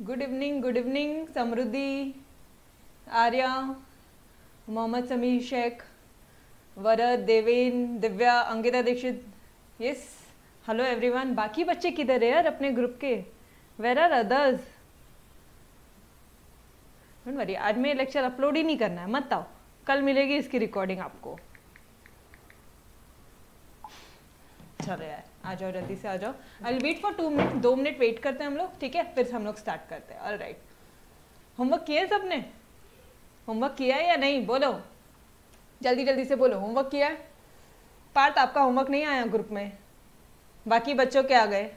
Good evening Samriddhi, Arya, Mohammad Sameer Shaikh, Varad, Deven, Divya, Ankita Dikshit. Yes, hello everyone. बाकी बच्चे किधर है यार अपने ग्रुप के? Where are others? Don't worry, आज मैं लेक्चर अपलोड ही नहीं करना है, मत आओ, कल मिलेगी इसकी रिकॉर्डिंग आपको। चलो यार आ जाओ, जल्दी से आ जाओ। I will wait for 2 minute, 2 minute wait करते हैं हम लोग, ठीक है? फिर हम लोग स्टार्ट करते हैं। ऑलराइट, होमवर्क किया है सबने? होमवर्क किया है या नहीं? बोलो जल्दी जल्दी से बोलो, होमवर्क किया है? पार्थ, आपका होमवर्क नहीं आया ग्रुप में? बाकी बच्चों के आ गए?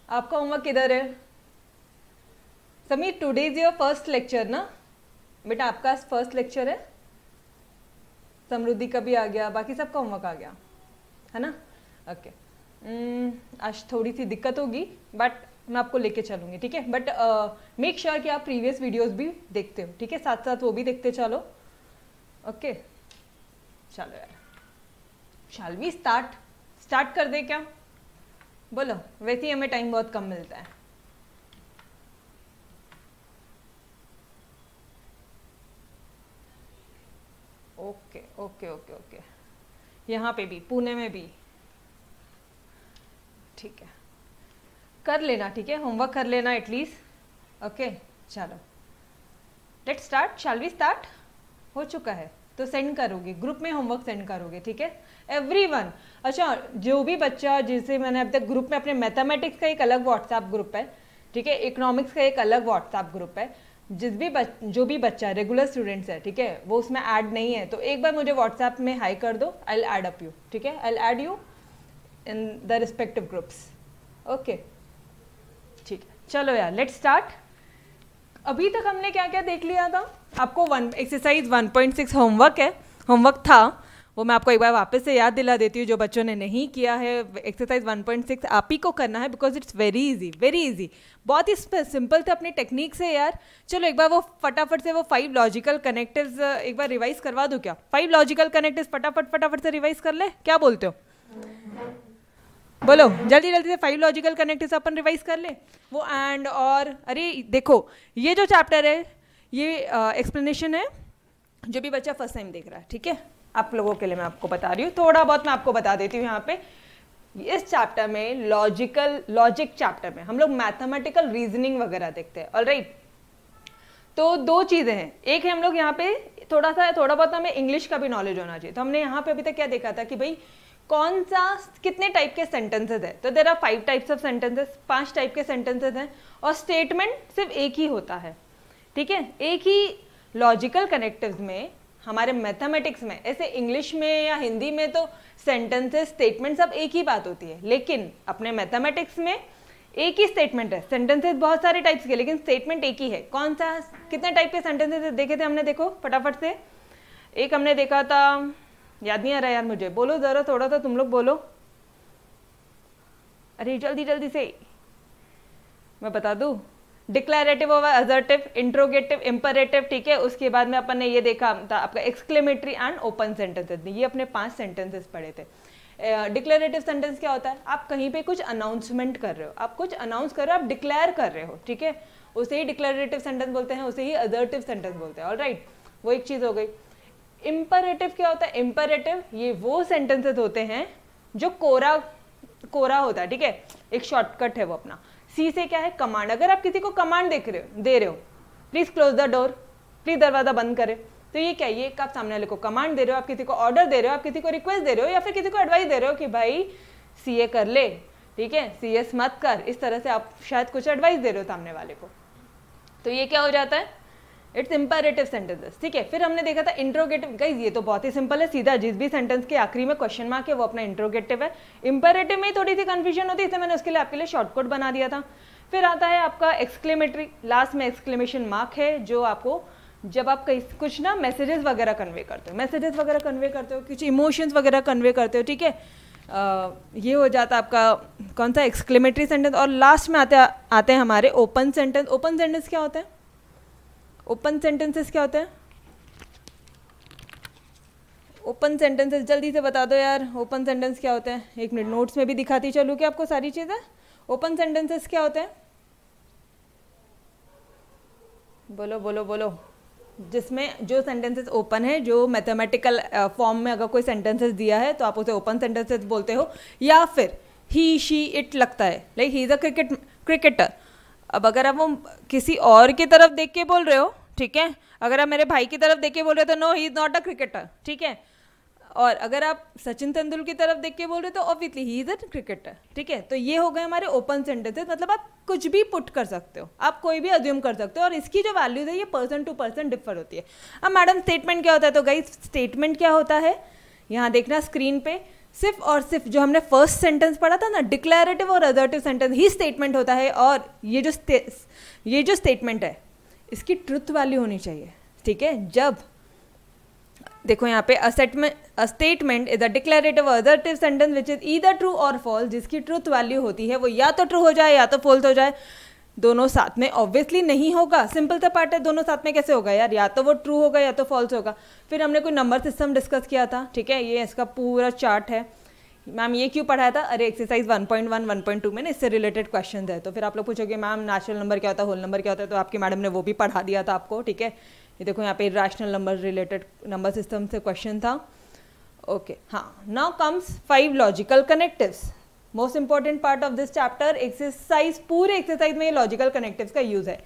आपका होमवर्क किधर है? Sameer, today is your first lecture ना बेटा? आपका फर्स्ट लेक्चर है। समृद्धि का भी आ गया, बाकी सबका होमवर्क आ गया है ना? ओके। आज थोड़ी सी दिक्कत होगी बट मैं आपको लेके चलूँगी, ठीक है? बट मेक श्योर कि आप प्रीवियस वीडियोस भी देखते हो, ठीक है? साथ साथ वो भी देखते चलो। ओके चलो यार, शैल वी स्टार्ट कर दे क्या? बोलो, वैसे ही हमें टाइम बहुत कम मिलता है। ओके ओके ओके ओके, यहाँ पे भी, पुणे में भी, ठीक है? कर लेना, ठीक है? होमवर्क कर लेना एटलीस्ट। ओके चलो let's start. Shall we start? हो चुका है तो सेंड करोगे ग्रुप में, होमवर्क सेंड करोगे, ठीक है एवरीवन? अच्छा, जो भी बच्चा जिसे मैंने अब तक ग्रुप में, अपने मैथमेटिक्स का एक अलग व्हाट्सएप ग्रुप है, ठीक है? इकोनॉमिक्स का एक अलग व्हाट्सएप ग्रुप है। जो भी बच्चा रेगुलर स्टूडेंट्स है, ठीक है, वो उसमें ऐड नहीं है तो एक बार मुझे व्हाट्सएप में हाई कर दो, I will add up you, ठीक है? I will add you in the respective groups. Okay ठीक है, चलो यार लेट्स स्टार्ट। अभी तक हमने क्या क्या देख लिया था? आपको एक्सरसाइज 1.6 होमवर्क है, होमवर्क था वो मैं आपको एक बार वापस से याद दिला देती हूँ। जो बच्चों ने नहीं किया है, एक्सरसाइज 1.6 आप ही को करना है बिकॉज इट्स वेरी इजी, बहुत ही सिंपल था अपनी टेक्निक से यार। चलो एक बार वो फटाफट से वो 5 लॉजिकल कनेक्टिव्स एक बार रिवाइज करवा दूँ क्या? 5 लॉजिकल कनेक्टिव्स फटाफट से रिवाइज कर ले, क्या बोलते हो? बोलो जल्दी जल्दी से 5 लॉजिकल कनेक्टिव्स अपन रिवाइज कर ले। वो एंड और, अरे देखो ये जो चैप्टर है ये एक्सप्लेनेशन है, जो भी बच्चा फर्स्ट टाइम देख रहा है, ठीक है? आप लोगों के लिए मैं आपको बता रही हूँ, थोड़ा बहुत मैं आपको बता देती हूँ यहाँ पे। इस चैप्टर में लॉजिक चैप्टर में हम लोग मैथमेटिकल रीजनिंग वगैरह देखते हैं। ऑलराइट, तो 2 चीज़ें हैं। एक है हम लोग यहाँ पे थोड़ा बहुत हमें इंग्लिश का भी नॉलेज होना चाहिए। तो हमने यहाँ पे अभी तक क्या देखा था कि भाई कौन सा कितने टाइप के सेंटेंसेस है, तो there are 5 types of sentences, 5 type के सेंटेंसेस हैं और स्टेटमेंट सिर्फ एक ही होता है, ठीक है? एक ही लॉजिकल कनेक्टिव्स में, हमारे मैथमेटिक्स में, ऐसे इंग्लिश में या हिंदी में तो सेंटेंसेस स्टेटमेंट सब एक ही बात होती है, लेकिन अपने मैथमेटिक्स में एक ही स्टेटमेंट है। सेंटेंसेस बहुत सारे टाइप्स के, लेकिन स्टेटमेंट एक ही है। कौन सा, कितने टाइप के सेंटेंसेस देखे थे हमने? देखो फटाफट से। एक हमने देखा था, याद नहीं आ रहा यार मुझे, बोलो जरा, थोड़ा सा तुम लोग बोलो, अरे जल्दी से मैं बता दूं। डिक्लेरेटिव और असर्टिव, इंट्रोगेटिव, इंपरेटिव, ठीक है? उसके बाद में अपन ने ये देखा था आपका एक्सक्लेमेटरी एंड ओपन सेंटेंसेस, ये अपने 5 सेंटेंसेस पढ़े थे। डिक्लेरेटिव सेंटेंस क्या होता है? आप कहीं पे कुछ अनाउंसमेंट कर रहे हो, आप कुछ अनाउंस कर रहे हो, आप डिक्लेयर कर रहे हो, ठीक है? उसे ही डिक्लेरेटिव सेंटेंस बोलते हैं, उसे ही असर्टिव सेंटेंस बोलते हैं। ऑलराइट, वो एक चीज हो गई। इंपरेटिव क्या होता है? इंपरेटिव ये वो सेंटेंसेस होते हैं जो कोरा होता है, ठीक है? एक शॉर्टकट है वो अपना। सी से क्या है? कमांड। अगर आप किसी को कमांड दे रहे हो, please close the door, please दरवाजा बंद करें, तो ये क्या है? ये आप सामने वाले को कमांड दे रहे हो, आप किसी को ऑर्डर दे रहे हो, आप किसी को रिक्वेस्ट दे रहे हो, या फिर किसी को एडवाइस दे रहे हो कि भाई सीए कर ले, ठीक है, सीएस मत कर। इस तरह से आप शायद कुछ एडवाइस दे रहे हो सामने वाले को, तो ये क्या हो जाता है? इट्स इंपरेटिव सेंटेंसेस, ठीक है? फिर हमने देखा था इंट्रोगेटिव। गाइस ये तो बहुत ही सिंपल है, सीधा जिस भी सेंटेंस के आखिरी में क्वेश्चन मार्क है वो अपना इंट्रोगेटिव है। इंपरेटिव में थोड़ी सी कंफ्यूजन होती है, इसलिए मैंने उसके लिए आपके लिए शॉर्टकट बना दिया था। फिर आता है आपका एक्सक्लेमेटरी, लास्ट में एक्सक्लेमेशन मार्क है, जो आपको जब आप कुछ ना मैसेजेस वगैरह कन्वे करते हो, कुछ इमोशंस वगैरह कन्वे करते हो, ठीक है? ये हो जाता है आपका कौन सा? Exclamatory sentence. और लास्ट में आते हैं हमारे ओपन सेंटेंस। ओपन सेंटेंस क्या होता है? ओपन सेंटेंसेस क्या होते हैं? ओपन सेंटेंसेस जल्दी से बता दो यार, ओपन सेंटेंस क्या होते हैं? 1 मिनट, नोट्स में भी दिखाती चलूँ क्या आपको सारी चीज़ें? ओपन सेंटेंसेस क्या होते हैं? बोलो बोलो बोलो। जिसमें जो सेंटेंसेस ओपन है, जो मैथमेटिकल फॉर्म में अगर कोई सेंटेंसेस दिया है तो आप उसे ओपन सेंटेंसेस बोलते हो, या फिर ही शी इट लगता है like he is a cricketer. अब अगर आप वो किसी और की तरफ देख के बोल रहे हो, ठीक है, अगर आप मेरे भाई की तरफ देख के बोल रहे हो तो no he is not a cricketer, ठीक है। और अगर आप सचिन तेंदुलकर की तरफ देख के बोल रहे हो तो obviously he is a cricketer, ठीक है। तो ये हो गए हमारे ओपन सेंटेंसेस, मतलब आप कुछ भी पुट कर सकते हो, आप कोई भी अज्यूम कर सकते हो, और इसकी जो वैल्यूज है ये पर्सन टू पर्सन डिफर होती है। अब मैडम स्टेटमेंट क्या होता है, तो गाइस स्टेटमेंट क्या होता है, यहाँ देखना स्क्रीन पे, सिर्फ और सिर्फ जो हमने फर्स्ट सेंटेंस पढ़ा था ना, डिक्लेरेटिव और असर्टिव सेंटेंस ही स्टेटमेंट होता है। और ये जो स्टेटमेंट है इसकी ट्रुथ वैल्यू होनी चाहिए, ठीक है। जब देखो यहाँ पे a statement is a declarative assertive sentence which is either true और फॉल्स, जिसकी ट्रुथ वैल्यू होती है वो या तो ट्रू हो जाए या तो फॉल्स हो जाए, दोनों साथ में ऑब्वियसली नहीं होगा। सिंपल सा पार्ट है, दोनों साथ में कैसे होगा यार, या तो वो ट्रू होगा या तो फॉल्स होगा। फिर हमने कोई नंबर सिस्टम डिस्कस किया था, ठीक है, ये इसका पूरा चार्ट है। मैम ये क्यों पढ़ाया था, अरे एक्सरसाइज 1.1 1.2 में ना इससे रिलेटेड क्वेश्चन है। तो फिर आप लोग पूछोगे मैम नेचुरल नंबर क्या होता है, होल नंबर क्या होता है, तो आपकी मैडम ने वो भी पढ़ा दिया था आपको, ठीक है। ये देखो यहाँ पे rational number related number system से क्वेश्चन था, ओके। हाँ, now comes 5 logical connectives, most important part of this chapter. Exercise, पूरे एक्सरसाइज में ये लॉजिकल कनेक्टिव्स का यूज है,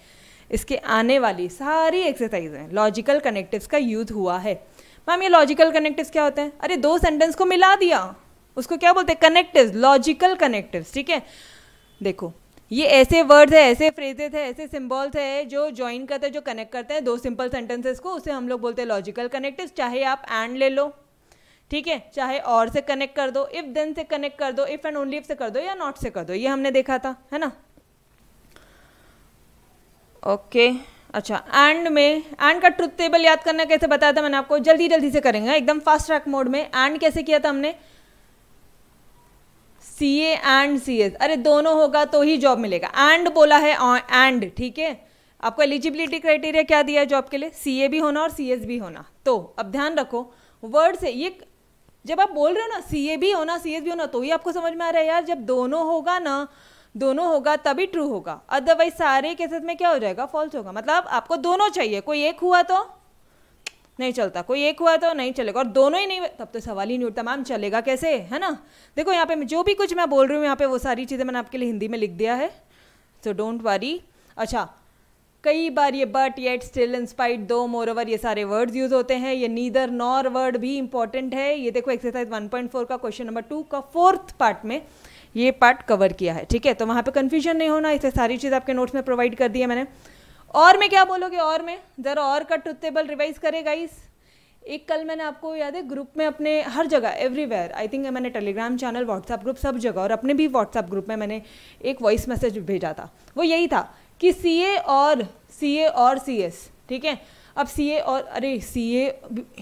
इसके आने वाली सारी एक्सरसाइज में लॉजिकल कनेक्टिव्स का यूज हुआ है। मैम ये लॉजिकल कनेक्टिव्स क्या होते हैं, अरे दो सेंटेंस को मिला दिया, उसको क्या बोलते हैं, कनेक्टिव्स, लॉजिकल कनेक्टिव्स, ठीक है। देखो ये ऐसे वर्ड्स है, ऐसे फ्रेजेस है, ऐसे सिंबल्स है जो ज्वाइन करते हैं, जो कनेक्ट करते हैं दो सिंपल सेंटेंसेस को, उसे हम लोग बोलते हैं लॉजिकल कनेक्टिव्स। चाहे आप एंड ले लो, ठीक है, चाहे और से कनेक्ट कर दो, इफ देन से कनेक्ट कर दो, इफ एंड ओनली इफ से कर दो, या नॉट से कर दो, ये हमने देखा था, है ना। ओके अच्छा, एंड में एंड का ट्रुथ टेबल याद करना कैसे बताया था मैंने आपको, जल्दी जल्दी से करेंगे एकदम फास्ट ट्रैक मोड में। एंड कैसे किया था हमने, CA एंड CS, अरे दोनों होगा तो ही जॉब मिलेगा, एंड बोला है एंड, ठीक है। आपको एलिजिबिलिटी क्राइटेरिया क्या दिया है जॉब के लिए, CA भी होना और CS भी होना। तो अब ध्यान रखो वर्ड से, ये जब आप बोल रहे हो ना CA भी होना CS भी होना, तो ही आपको समझ में आ रहा है यार, जब दोनों होगा ना, दोनों होगा तभी ट्रू होगा, अदरवाइज सारे केसेस में क्या हो जाएगा, फॉल्स होगा। मतलब आपको दोनों चाहिए, कोई एक हुआ तो नहीं चलता, कोई एक हुआ तो नहीं चलेगा, और दोनों ही नहीं तब तो सवाल ही नहीं उठता मैम चलेगा कैसे, है ना। देखो यहाँ पे जो भी कुछ मैं बोल रही हूँ यहाँ पे वो सारी चीज़ें मैंने आपके लिए हिंदी में लिख दिया है, सो डोंट वरी। अच्छा, कई बार ये but, yet, still, in spite, दो, मोरओवर, ये सारे वर्ड्स यूज होते हैं। ये नीदर नॉर वर्ड भी इंपॉर्टेंट है। ये देखो एक्सरसाइज 1.4 का क्वेश्चन नंबर 2 का 4th पार्ट में ये पार्ट कवर किया है, ठीक है। तो वहाँ पे कंफ्यूजन नहीं होना, इसे सारी चीज़ आपके नोट्स में प्रोवाइड कर दी है मैंने। और में क्या बोलोगे, और में जरा और का ट्रुथ टेबल रिवाइज करेगा इस एक, कल मैंने आपको याद है ग्रुप में अपने हर जगह एवरीवेयर, आई थिंक मैंने टेलीग्राम चैनल, व्हाट्सएप ग्रुप, सब जगह, और अपने भी व्हाट्सएप ग्रुप में मैंने एक वॉइस मैसेज भेजा था, वो यही था कि CA और CS, ठीक है। अब CA और, अरे CA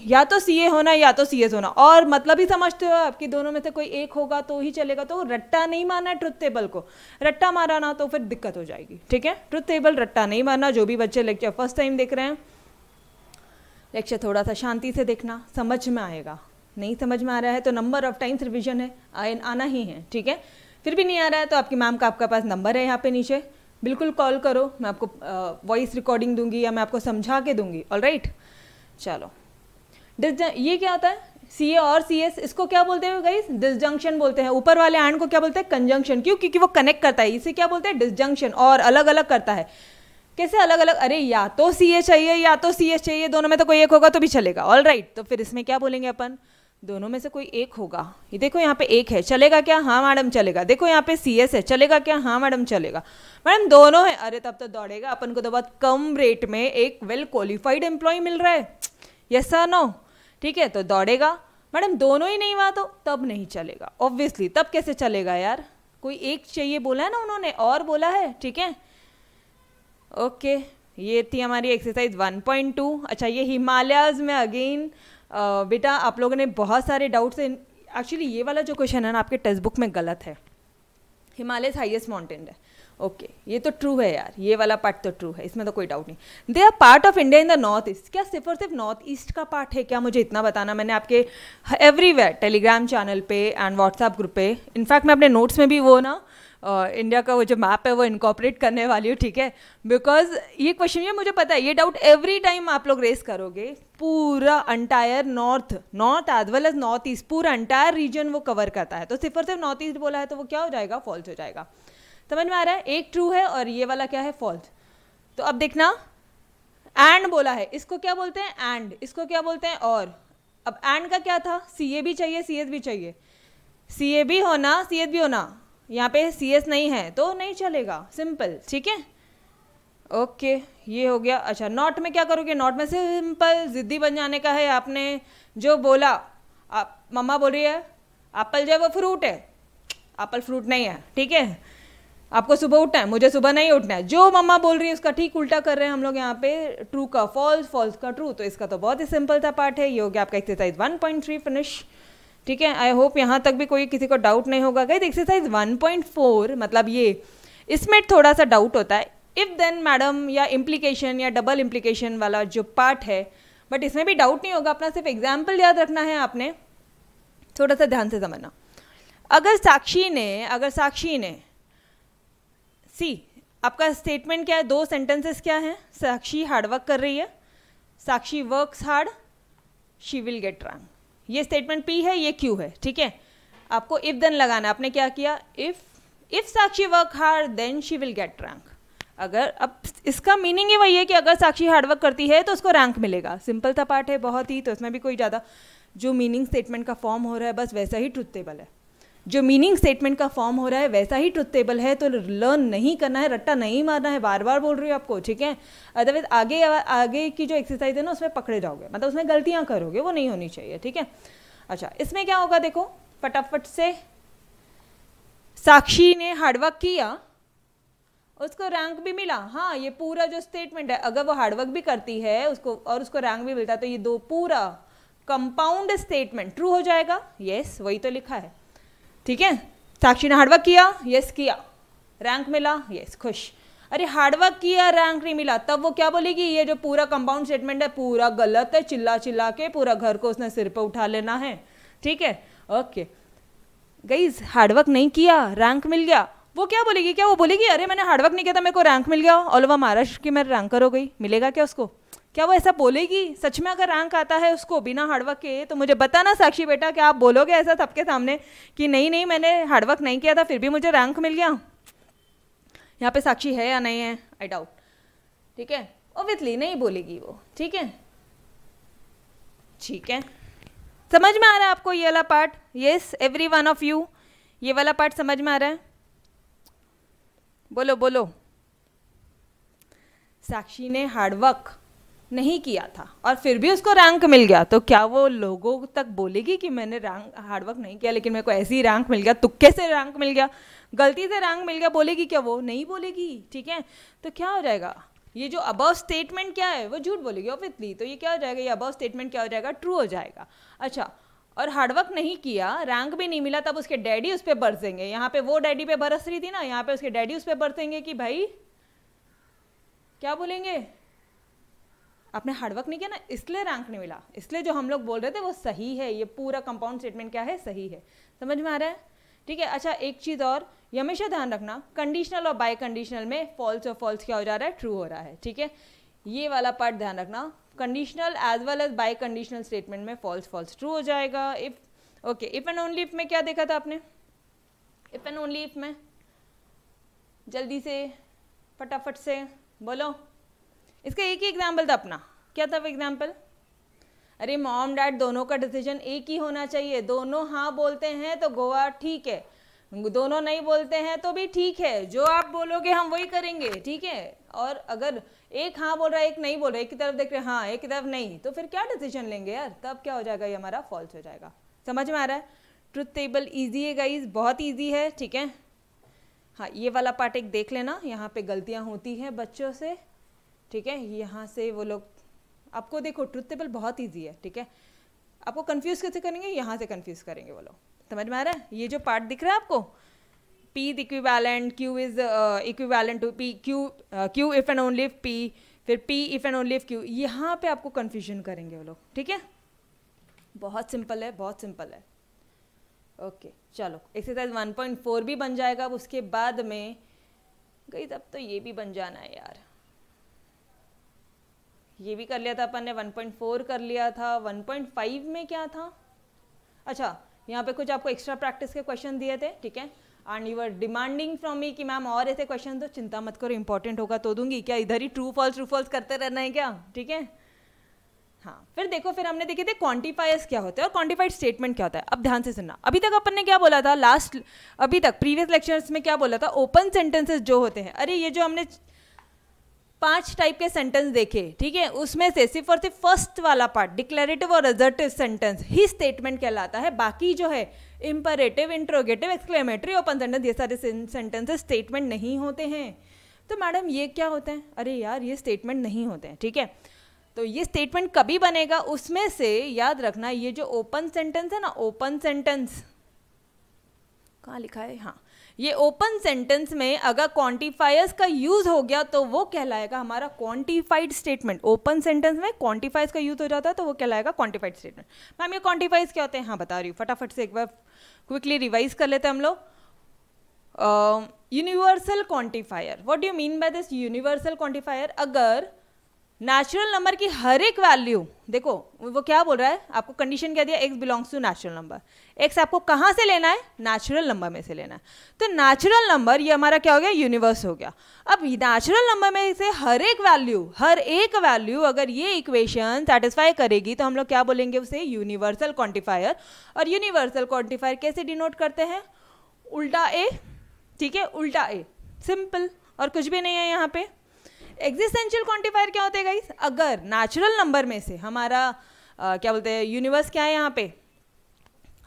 या तो CA होना या तो CS होना, और मतलब ही समझते हो आपकी दोनों में से कोई एक होगा तो ही चलेगा। तो रट्टा नहीं मारना है ट्रुथ टेबल को, रट्टा मारा ना तो फिर दिक्कत हो जाएगी, ठीक है। ट्रुथ टेबल रट्टा नहीं मारना। जो भी बच्चे लेक्चर फर्स्ट टाइम देख रहे हैं, लेक्चर थोड़ा सा शांति से देखना, समझ में आएगा। नहीं समझ में आ रहा है तो नंबर ऑफ टाइम्स रिवीजन है, आना ही है, ठीक है। फिर भी नहीं आ रहा है तो आपकी मैम का आपके पास नंबर है यहाँ पे नीचे, बिल्कुल कॉल करो, मैं आपको वॉइस रिकॉर्डिंग दूंगी या मैं आपको समझा के दूंगी, ऑलराइट। चलो, ये क्या होता है, CA और CS, इसको क्या बोलते हैं गाइस, डिसजंक्शन बोलते हैं। ऊपर वाले एंड को क्या बोलते हैं, कंजंक्शन। क्यों, क्योंकि वो कनेक्ट करता है, इसे क्या बोलते हैं, डिसजंक्शन। और अलग अलग करता है, कैसे अलग अलग, अरे या तो CA चाहिए या तो CS चाहिए, दोनों में तो कोई एक होगा तो भी चलेगा, ऑलराइट। तो फिर इसमें क्या बोलेंगे अपन, दोनों में से कोई एक होगा। ये देखो यहाँ पे एक है, चलेगा क्या, हाँ मैडम चलेगा। देखो यहाँ पे CS है, चलेगा क्या, हाँ मैडम चलेगा। मैडम दोनों है, अरे तब तो दौड़ेगा, अपन को तो बहुत कम रेट में एक वेल क्वालिफाइड एम्प्लॉय मिल रहा है, यस सर नो, ठीक है, तो दौड़ेगा। मैडम दोनों ही नहीं हुआ तो तब नहीं चलेगा, ऑब्वियसली। तब कैसे चलेगा यार, कोई एक चाहिए बोला है ना उन्होंने, और बोला है, ठीक है। ओके, ये थी हमारी एक्सरसाइज 1.2। अच्छा, ये हिमालयाज में अगेन बेटा आप लोगों ने बहुत सारे डाउट्स, एक्चुअली ये वाला जो क्वेश्चन है ना आपके टेक्स्ट बुक में गलत है, हिमालय हाईएस्ट माउंटेन है, ओके, ये तो ट्रू है यार, ये वाला पार्ट तो ट्रू है, इसमें तो कोई डाउट नहीं। They are part of India in the north east, क्या सिर्फ और सिर्फ नॉर्थ ईस्ट का पार्ट है क्या, मुझे इतना बताना। मैंने आपके एवरीवेयर टेलीग्राम चैनल पे एंड व्हाट्सएप ग्रुप पे, इनफैक्ट मैं अपने नोट्स में भी वो ना इंडिया का वो जो मैप है वो इनकॉर्पोरेट करने वाली हूँ, ठीक है, बिकॉज ये क्वेश्चन ये मुझे पता है, ये डाउट एवरी टाइम आप लोग रेस करोगे। पूरा entire north as well as north east, पूरा अंटायर रीजन वो कवर करता है, तो सिर्फ और सिर्फ नॉर्थ ईस्ट बोला है तो वो क्या हो जाएगा, फॉल्स हो जाएगा। समझ में आ रहा है, एक ट्रू है और ये वाला क्या है, फॉल्स। तो अब देखना, एंड बोला है, इसको क्या बोलते हैं, एंड, इसको क्या बोलते हैं, और। अब एंड का क्या था, सी ए भी चाहिए सी एस भी चाहिए, सी ए भी होना सी एस भी होना, यहाँ पे सी एस नहीं है तो नहीं चलेगा, सिंपल, ठीक है, ओके, ये हो गया। अच्छा, नॉट में क्या करोगे, नॉट में सिंपल जिद्दी बन जाने का है, आपने जो बोला, आप मम्मा बोल रही है एप्पल जो है वो फ्रूट है, एप्पल फ्रूट नहीं है, ठीक है, आपको सुबह उठना है, मुझे सुबह नहीं उठना है, जो मम्मा बोल रही है उसका ठीक उल्टा कर रहे हैं हम लोग यहाँ पे, ट्रू का फॉल्स, फॉल्स का ट्रू। तो इसका तो बहुत ही सिंपल था पार्ट है, ये हो गया आपका एक्सरसाइज 1.3 फिनिश, ठीक है। आई होप यहाँ तक भी कोई किसी को डाउट नहीं होगा। गाइस एक्सरसाइज 1.4 मतलब ये, इसमें थोड़ा सा डाउट होता है इफ देन मैडम या इम्प्लीकेशन या डबल इम्प्लीकेशन वाला जो पार्ट है, बट इसमें भी डाउट नहीं होगा, अपना सिर्फ एग्जाम्पल याद रखना है आपने, थोड़ा सा ध्यान से समझना। अगर साक्षी ने सी, आपका स्टेटमेंट क्या है, दो सेंटेंसेस क्या है, साक्षी हार्डवर्क कर रही है, Sakshi works hard, she will get rank, ये स्टेटमेंट पी है, ये क्यू है, ठीक है। आपको इफ देन लगाना, आपने क्या किया, if Sakshi work hard then she will get rank. अगर, अब इसका मीनिंग ही वही है कि अगर साक्षी हार्डवर्क करती है तो उसको रैंक मिलेगा, सिंपल सा पार्ट है बहुत ही, तो इसमें भी कोई ज़्यादा, जो मीनिंग स्टेटमेंट का फॉर्म हो रहा है बस वैसा ही ट्रुथ टेबल है, जो मीनिंग स्टेटमेंट का फॉर्म हो रहा है वैसा ही ट्रुथ टेबल है, तो लर्न नहीं करना है, रट्टा नहीं मारना है, बार बार बोल रही हूँ आपको, ठीक है, अदरवाइज आगे की जो एक्सरसाइज है ना उसमें पकड़े जाओगे, मतलब उसमें गलतियाँ करोगे, वो नहीं होनी चाहिए, ठीक है। अच्छा, इसमें क्या होगा देखो फटाफट से, साक्षी ने हार्डवर्क किया, उसको रैंक भी मिला, हाँ ये पूरा जो स्टेटमेंट है, अगर वो हार्डवर्क भी करती है उसको और उसको रैंक भी मिलता है तो ये दो पूरा कंपाउंड स्टेटमेंट ट्रू हो जाएगा, यस वही तो लिखा है, ठीक है। साक्षी ने हार्डवर्क किया, यस किया, रैंक मिला, यस खुश। अरे हार्डवर्क किया रैंक नहीं मिला, तब वो क्या बोलेगी, ये जो पूरा कंपाउंड स्टेटमेंट है पूरा गलत है, चिल्ला चिल्ला के पूरा घर को उसने सिर पे उठा लेना है, ठीक है, ओके। गाइस हार्डवर्क नहीं किया, रैंक मिल गया, वो क्या बोलेगी, क्या वो बोलेगी अरे मैंने हार्डवर्क नहीं किया था मेरे को रैंक मिल गया, ऑल ओवर महाराष्ट्र की मैं रैंकर हो गई, मिलेगा क्या उसको, क्या वो ऐसा बोलेगी? सच में अगर रैंक आता है उसको बिना हार्डवर्क के, तो मुझे बताना साक्षी बेटा, क्या आप बोलोगे ऐसा सबके सामने कि नहीं नहीं मैंने हार्डवर्क नहीं किया था फिर भी मुझे रैंक मिल गया? यहाँ पे साक्षी है या नहीं है, आई डाउट, ठीक है, ऑब्वियसली नहीं बोलेगी वो, ठीक है, ठीक है। समझ में आ रहा है आपको ये वाला part? Yes every one of you, ये वाला पार्ट समझ में आ रहा है? बोलो बोलो। साक्षी ने हार्डवर्क नहीं किया था और फिर भी उसको रैंक मिल गया, तो क्या वो लोगों तक बोलेगी कि मैंने रैंक हार्डवर्क नहीं किया लेकिन मेरे को ऐसे ही रैंक मिल गया, तुक्के से रैंक मिल गया, गलती से रैंक मिल गया, बोलेगी क्या? वो नहीं बोलेगी, ठीक है। तो क्या हो जाएगा, ये जो अबव स्टेटमेंट क्या है वो झूठ बोलेगी ऑब्वियसली, तो ये क्या हो जाएगा, ये अबव स्टेटमेंट क्या हो जाएगा, ट्रू हो जाएगा। अच्छा, और हार्डवर्क नहीं किया, रैंक भी नहीं मिला, तब उसके डैडी उस पर बरसेंगे, यहाँ पे वो डैडी पे बरस रही थी ना, यहाँ पे उसके डैडी उस पर बरसेंगे कि भाई क्या बोलेंगे, आपने हार्डवर्क नहीं किया ना इसलिए रैंक नहीं मिला, इसलिए जो हम लोग बोल रहे थे वो सही है, ये पूरा कंपाउंड स्टेटमेंट क्या है, सही है। समझ में आ रहा है? ठीक है। अच्छा एक चीज़ और, ये हमेशा ध्यान रखना, कंडीशनल और बाय कंडीशनल में फॉल्स और फॉल्स क्या हो जा रहा है, ट्रू हो रहा है, ठीक है। ये वाला पार्ट ध्यान रखना, conditional as well as biconditional statement में फॉल्स फॉल्स ट्रू हो जाएगा। If okay, if and only if में क्या देखा था आपने, इफ एंड ओनली इफ में जल्दी से फटाफट से बोलो, इसका एक ही एग्जाम्पल था अपना, क्या था वो एग्जाम्पल? अरे मॉम डैड दोनों का डिसीजन एक ही होना चाहिए, दोनों हाँ बोलते हैं तो गोवा ठीक है, दोनों नहीं बोलते हैं तो भी ठीक है, जो आप बोलोगे हम वही करेंगे, ठीक है। और अगर एक हाँ बोल रहा है एक नहीं बोल रहा है, एक की तरफ देख रहे हैं हाँ एक की तरफ नहीं, तो फिर क्या डिसीजन लेंगे यार, तब क्या हो जाएगा, ये हमारा फॉल्स हो जाएगा। समझ में आ रहा है? ट्रुथ टेबल ईजी है गाइज, बहुत ईजी है, ठीक है। हाँ ये वाला पार्ट एक देख लेना, यहाँ पे गलतियाँ होती हैं बच्चों से, ठीक है, यहाँ से वो लोग, आपको देखो ट्रुथ टेबल बहुत इजी है, ठीक है, आपको कंफ्यूज कैसे करेंगे, यहाँ से कंफ्यूज करेंगे वो लोग। समझ में आ रहा है? ये जो पार्ट दिख रहा है आपको, P is equivalent, Q is equivalent to P, Q if and only if P, फिर P if and only if Q, यहाँ पे आपको कंफ्यूजन करेंगे वो लोग, ठीक है। बहुत सिंपल है, बहुत सिंपल है, ओके चलो एक्सरसाइज 1.4 भी बन जाएगा। अब उसके बाद में गई तब तो ये भी बन जाना है यार। ये भी कर लिया था अपन ने, 1.4 कर लिया था। 1.5 में क्या था? अच्छा यहाँ पे कुछ आपको एक्स्ट्रा प्रैक्टिस के क्वेश्चन दिए थे, ठीक है। And you are demanding from me कि मैम और ऐसे क्वेश्चन, तो चिंता मत करो, इंपॉर्टेंट होगा तो दूंगी। क्या इधर ही ट्रू फॉल्स करते रहना है क्या? ठीक है हाँ। फिर देखो, फिर हमने देखे थे क्वांटिफायर्स क्या होते हैं और क्वांटिफाइड स्टेटमेंट क्या होता है। अब ध्यान से सुनना, अभी तक अपन ने क्या बोला था अभी तक प्रीवियस लेक्चर्स में क्या बोला था? ओपन सेंटेंसेस जो होते हैं, अरे ये जो हमने 5 टाइप के सेंटेंस देखे, ठीक है, उसमें से सिर्फ और सिर्फ फर्स्ट वाला पार्ट डिक्लेरेटिव और असर्टिव सेंटेंस ही स्टेटमेंट कहलाता है। बाकी जो है imperative, interrogative, exclamatory, open sentence, ये सारे सेंटेंसेस स्टेटमेंट नहीं होते हैं। तो मैडम ये क्या होते हैं? अरे यार ये स्टेटमेंट नहीं होते हैं, ठीक है। तो ये स्टेटमेंट कभी बनेगा? उसमें से याद रखना, ये जो ओपन सेंटेंस है ना, ओपन सेंटेंस कहाँ लिखा है? हाँ, ये ओपन सेंटेंस में अगर क्वांटिफायर्स का यूज हो गया तो वो कहलाएगा हमारा क्वांटिफाइड स्टेटमेंट। ओपन सेंटेंस में क्वांटिफायर्स का यूज हो जाता है तो वो कहलाएगा क्वांटिफाइड स्टेटमेंट। मैम ये क्वांटिफाइज क्या होते हैं? हाँ बता रही हूँ, फटाफट से एक बार क्विकली रिवाइज कर लेते हैं हम लोग। Universal quantifier, what do you mean by this universal quantifier? अगर नेचुरल नंबर की हर एक वैल्यू, देखो वो क्या बोल रहा है, आपको कंडीशन क्या दिया? x belongs to natural number. x आपको कहाँ से लेना है? नेचुरल नंबर में से लेना है। तो नेचुरल नंबर ये हमारा क्या हो गया? यूनिवर्स हो गया। अब नेचुरल नंबर में से हर एक वैल्यू अगर ये इक्वेशन सेटिस्फाई करेगी तो हम लोग क्या बोलेंगे? उसे यूनिवर्सल क्वांटिफायर। और यूनिवर्सल क्वांटिफायर कैसे डिनोट करते हैं? उल्टा ए, ठीक है, उल्टा ए, सिंपल, और कुछ भी नहीं है यहाँ पे। एग्जिस्टेंशियल क्वांटिफायर क्या होते हैं गाइस? अगर नेचुरल नंबर में से हमारा क्या बोलते हैं, यूनिवर्स क्या है, यहाँ पे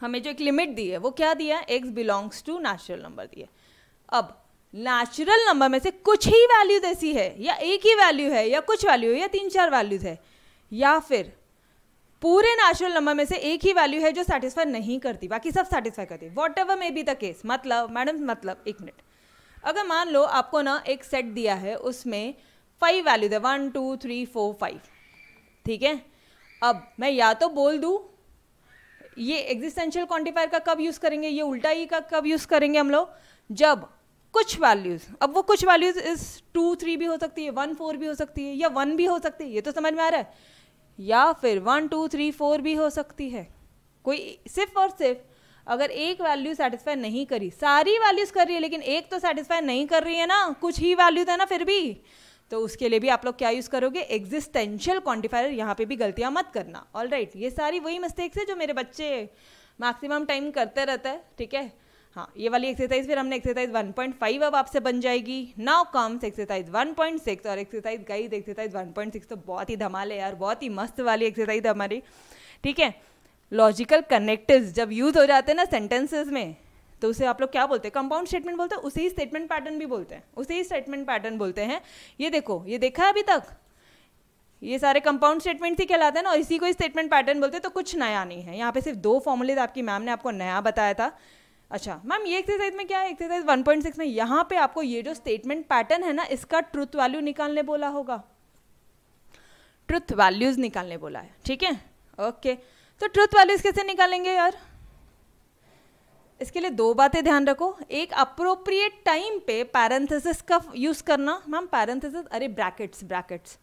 हमें जो एक लिमिट दी है वो क्या दिया है? x belongs to natural number दी है। अब नेचुरल नंबर में से कुछ ही वैल्यूज ऐसी है, या एक ही वैल्यू है, या कुछ वैल्यू है, या 3-4 वैल्यूज है, या फिर पूरे नेचुरल नंबर में से एक ही वैल्यू है जो सेटिस्फाई नहीं करती, बाकी सब सेटिस्फाई करती है। What ever may be the case. मतलब मैडम, मतलब एक मिनट, अगर मान लो आपको ना एक सेट दिया है, उसमें 5 वैल्यूज है, 1 2 3 4 5, ठीक है। अब मैं या तो बोल दूं, ये एग्जिस्टेंशियल क्वांटिफायर का कब यूज करेंगे? ये उल्टा ही का कब यूज करेंगे हम लोग? जब कुछ वैल्यूज, अब वो कुछ वैल्यूज इस 2 3 भी हो सकती है, 1 4 भी हो सकती है, या 1 भी हो सकती है, ये तो समझ में आ रहा है, या फिर 1 2 3 4 भी हो सकती है। कोई सिर्फ और सिर्फ अगर एक वैल्यू सेटिस्फाई नहीं करी, सारी वैल्यूज कर रही है लेकिन एक तो सेटिस्फाई नहीं कर रही है ना, कुछ ही वैल्यूज है ना फिर भी, तो उसके लिए भी आप लोग क्या यूज करोगे? Existential quantifier. यहाँ पे भी गलतियां मत करना, ऑलराइट। ये सारी वही मिस्टेक्स है जो मेरे बच्चे मैक्सिमम टाइम करते रहते हैं, ठीक है। हाँ, ये वाली एक्सरसाइज फिर हमने एक्सरसाइज 1.5 अब आपसे बन जाएगी। नाउ कम्स एक्सरसाइज 1.6 और एक्सरसाइज गाइस एक्सरसाइज 1.6 तो बहुत ही धमाल है यार, बहुत ही मस्त वाली एक्सरसाइज है हमारी, ठीक है। लॉजिकल कनेक्टिव्स जब यूज हो जाते हैं ना सेंटेंसेस में, तो उसे आप लोग क्या बोलते हैं? कंपाउंड स्टेटमेंट बोलते हैं, उसे ही स्टेटमेंट पैटर्न भी बोलते हैं, उसे ही स्टेटमेंट पैटर्न बोलते हैं। ये देखो, ये देखा है अभी तक, ये सारे कंपाउंड स्टेटमेंट ही कहलाते हैं ना, और इसी को ही स्टेटमेंट पैटर्न बोलते हैं। तो कुछ नया नहीं है यहाँ पे, सिर्फ 2 फॉर्मूलेज आपकी मैम ने आपको नया बताया था। अच्छा मैम, ये एक्सरसाइज में क्या है? एक्सरसाइज 1.6 में यहाँ पे आपको ये जो स्टेटमेंट पैटर्न है ना, इसका ट्रुथ वैल्यू निकालने बोला होगा, ट्रुथ वैल्यूज निकालने बोला है, ठीक है। ओके, तो ट्रुथ वैल्यूज कैसे निकालेंगे यार? इसके लिए 2 बातें ध्यान रखो। एक, अप्रोप्रिएट टाइम पे पैरेंथेसिस का यूज करना। मैम पैरेंथेसिस, अरे ब्रैकेट्स,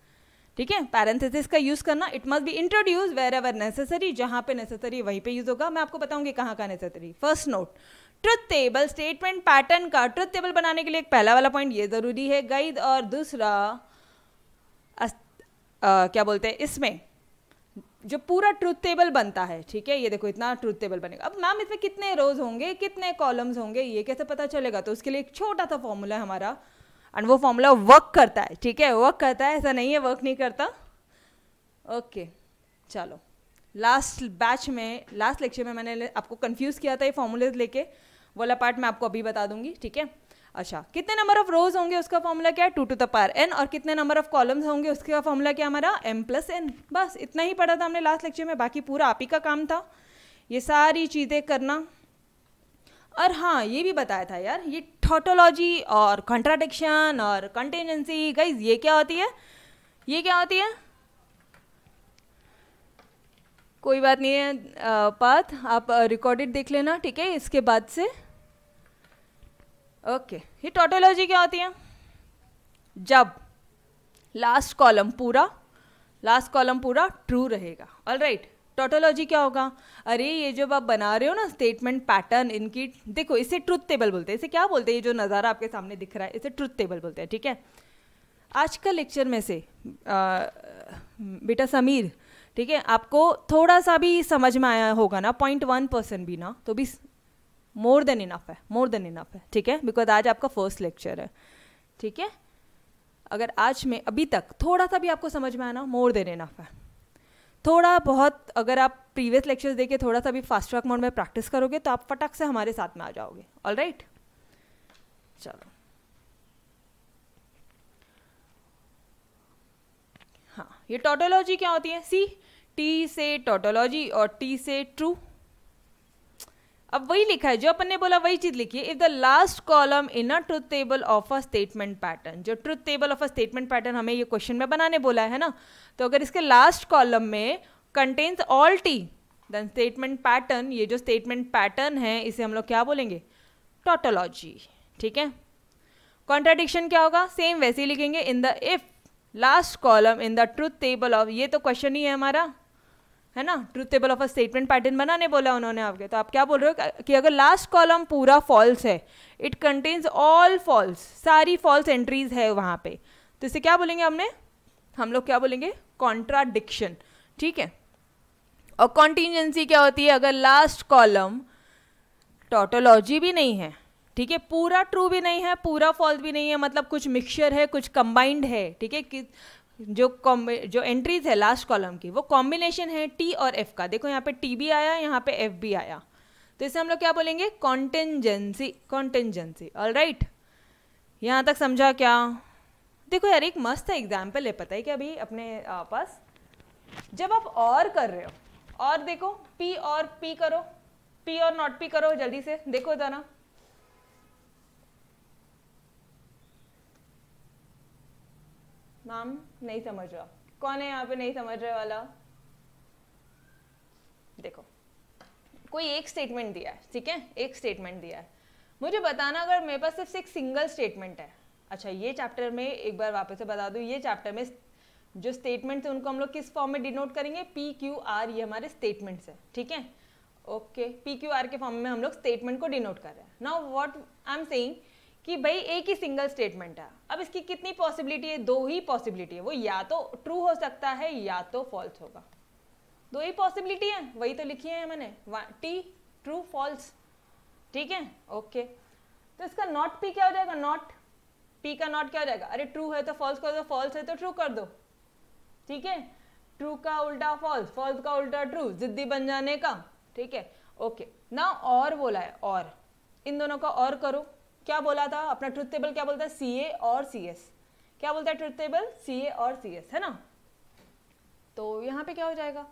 ठीक है, पैरेंथेसिस का यूज करना। It must be introduce wherever necessary, जहां पे नेसेसरी वहीं पे यूज होगा। मैं आपको बताऊंगी कहाँ कहाँ necessary. First note, truth table, statement pattern का ट्रुथ टेबल बनाने के लिए एक पहला वाला पॉइंट ये जरूरी है गाइड, और दूसरा क्या बोलते हैं, इसमें जो पूरा ट्रुथ टेबल बनता है, ठीक है, ये देखो इतना ट्रुथ टेबल बनेगा। अब मैम इसमें कितने रोज होंगे, कितने कॉलम्स होंगे, ये कैसे पता चलेगा? तो उसके लिए एक छोटा सा फॉर्मूला है हमारा, एंड वो फॉर्मूला वर्क करता है, ठीक है, वर्क करता है, ऐसा नहीं है वर्क नहीं करता। ओके चलो, लास्ट बैच में, लास्ट लेक्चर में मैंने आपको कंफ्यूज किया था ये फॉर्मूलेज लेके, वाला पार्ट मैं आपको अभी बता दूंगी, ठीक है। अच्छा, कितने नंबर ऑफ रोज होंगे उसका फॉर्मूला क्या है? 2 to the power n, और कितने नंबर ऑफ कॉलम्स होंगे उसका फॉर्मूला क्या हमारा? m + n। बस इतना ही पढ़ा था हमने लास्ट लेक्चर में, बाकी पूरा आप ही का काम था ये सारी चीज़ें करना। और हाँ, ये भी बताया था यार, ये टॉटोलॉजी और कॉन्ट्राडिक्शन और कंटिजेंसी, गाइस ये क्या होती है? ये क्या होती है? कोई बात नहीं है पाथ, आप रिकॉर्डेड देख लेना, ठीक है, इसके बाद से। ओके, ये टोटोलॉजी क्या होती है? जब लास्ट कॉलम पूरा ट्रू रहेगा। ऑलराइट, टोटोलॉजी क्या होगा? अरे ये जब आप बना रहे हो ना स्टेटमेंट पैटर्न इनकी, देखो इसे ट्रुथ टेबल बोलते हैं। इसे क्या बोलते हैं? ये जो नज़ारा आपके सामने दिख रहा है इसे ट्रुथ टेबल बोलते हैं, ठीक है। आज का लेक्चर में से बेटा समीर, ठीक है, आपको थोड़ा सा भी समझ में आया होगा ना, 0.1% भी ना, तो भी मोर देन इनफ है, ठीक है, बिकॉज आज आपका फर्स्ट लेक्चर है, ठीक है। अगर आज में अभी तक थोड़ा सा भी आपको समझ में आया ना, मोर देन इनफ है। थोड़ा बहुत अगर आप प्रीवियस लेक्चर्स देके थोड़ा सा भी फास्ट ट्रैक मोड में प्रैक्टिस करोगे तो आप फटाक से हमारे साथ में आ जाओगे। ऑलराइट, चलो हाँ, ये टोटोलॉजी क्या होती है? सी, टी से टोटोलॉजी और टी से ट्रू। अब वही लिखा है जो अपन ने बोला, वही चीज लिखी है। If the last column in a truth table of a statement pattern, जो truth table of a statement pattern हमें ये क्वेश्चन में बनाने बोला है ना, तो अगर इसके लास्ट कॉलम में contains all T, then statement pattern, ये जो स्टेटमेंट पैटर्न है इसे हम लोग क्या बोलेंगे? टोटोलॉजी, ठीक है। कॉन्ट्राडिक्शन क्या होगा? सेम वैसे ही लिखेंगे, in the if last column in the truth table of, ये तो क्वेश्चन ही है हमारा, है ना, truth table of a statement pattern बनाने बोला उन्होंने आपके, तो आप क्या बोल रहे हो कि अगर लास्ट कॉलम पूरा फॉल्स है, इट कंटेन्स ऑल फॉल्स, सारी फॉल्स एंट्रीज है वहाँ पे, तो इसे क्या बोलेंगे हम लोग क्या बोलेंगे? कॉन्ट्राडिक्शन, ठीक है। और कॉन्टिजेंसी क्या होती है? अगर लास्ट कॉलम टोटोलॉजी भी नहीं है, ठीक है, पूरा ट्रू भी नहीं है, पूरा फॉल्स भी नहीं है, मतलब कुछ मिक्सचर है, कुछ कंबाइंड है, ठीक है, कि जो एंट्रीज है लास्ट कॉलम की वो कॉम्बिनेशन है टी और एफ का। देखो यहाँ पे टी भी आया, यहाँ पे एफ भी आया, तो इसे हम लोग क्या बोलेंगे? कॉन्टिजेंसी। ऑलराइट, यहाँ तक समझा क्या? देखो यार, एक मस्त एग्जाम्पल है, पता है क्या अभी अपने पास, जब आप और कर रहे हो, और देखो पी और पी करो, पी और नॉट पी करो, जल्दी से देखो जरा। मैम नहीं समझ रहा, कौन है यहाँ पे नहीं समझ रहे वाला? देखो, कोई एक स्टेटमेंट दिया है, ठीक है, एक स्टेटमेंट दिया है, मुझे बताना अगर मेरे पास सिर्फ एक सिंगल स्टेटमेंट है। अच्छा, ये चैप्टर में एक बार वापस से बता दूं, ये चैप्टर में जो स्टेटमेंट्स हैं उनको हम लोग किस फॉर्म में डिनोट करेंगे? पी क्यू आर, ये हमारे स्टेटमेंट्स है, ठीक है। ओके, पी क्यू आर के फॉर्म में हम लोग स्टेटमेंट को डिनोट कर रहे हैं। Now what I am saying कि भाई एक ही सिंगल स्टेटमेंट है, अब इसकी कितनी पॉसिबिलिटी है? दो ही पॉसिबिलिटी है, वो या तो ट्रू हो सकता है या तो फॉल्स होगा, दो ही पॉसिबिलिटी है, वही तो लिखी है मैंने, टी, ट्रू, फॉल्स, ठीक है। ओके, तो इसका नॉट पी क्या हो जाएगा? नॉट पी का नॉट क्या हो जाएगा? अरे ट्रू है तो फॉल्स कर दो, फॉल्स है तो ट्रू कर दो, ठीक है। ट्रू का उल्टा फॉल्स, फॉल्स का उल्टा ट्रू, जिद्दी बन जाने का, ठीक है। ओके, ना और बोला है, और इन दोनों का और करो। क्या बोला था अपना ट्रुथ टेबल? क्या बोलता है? सी ए और सी एस। क्या बोलता है ट्रुथ टेबल? सी ए और सी एस, है ना। तो यहाँ पे क्या हो जाएगा?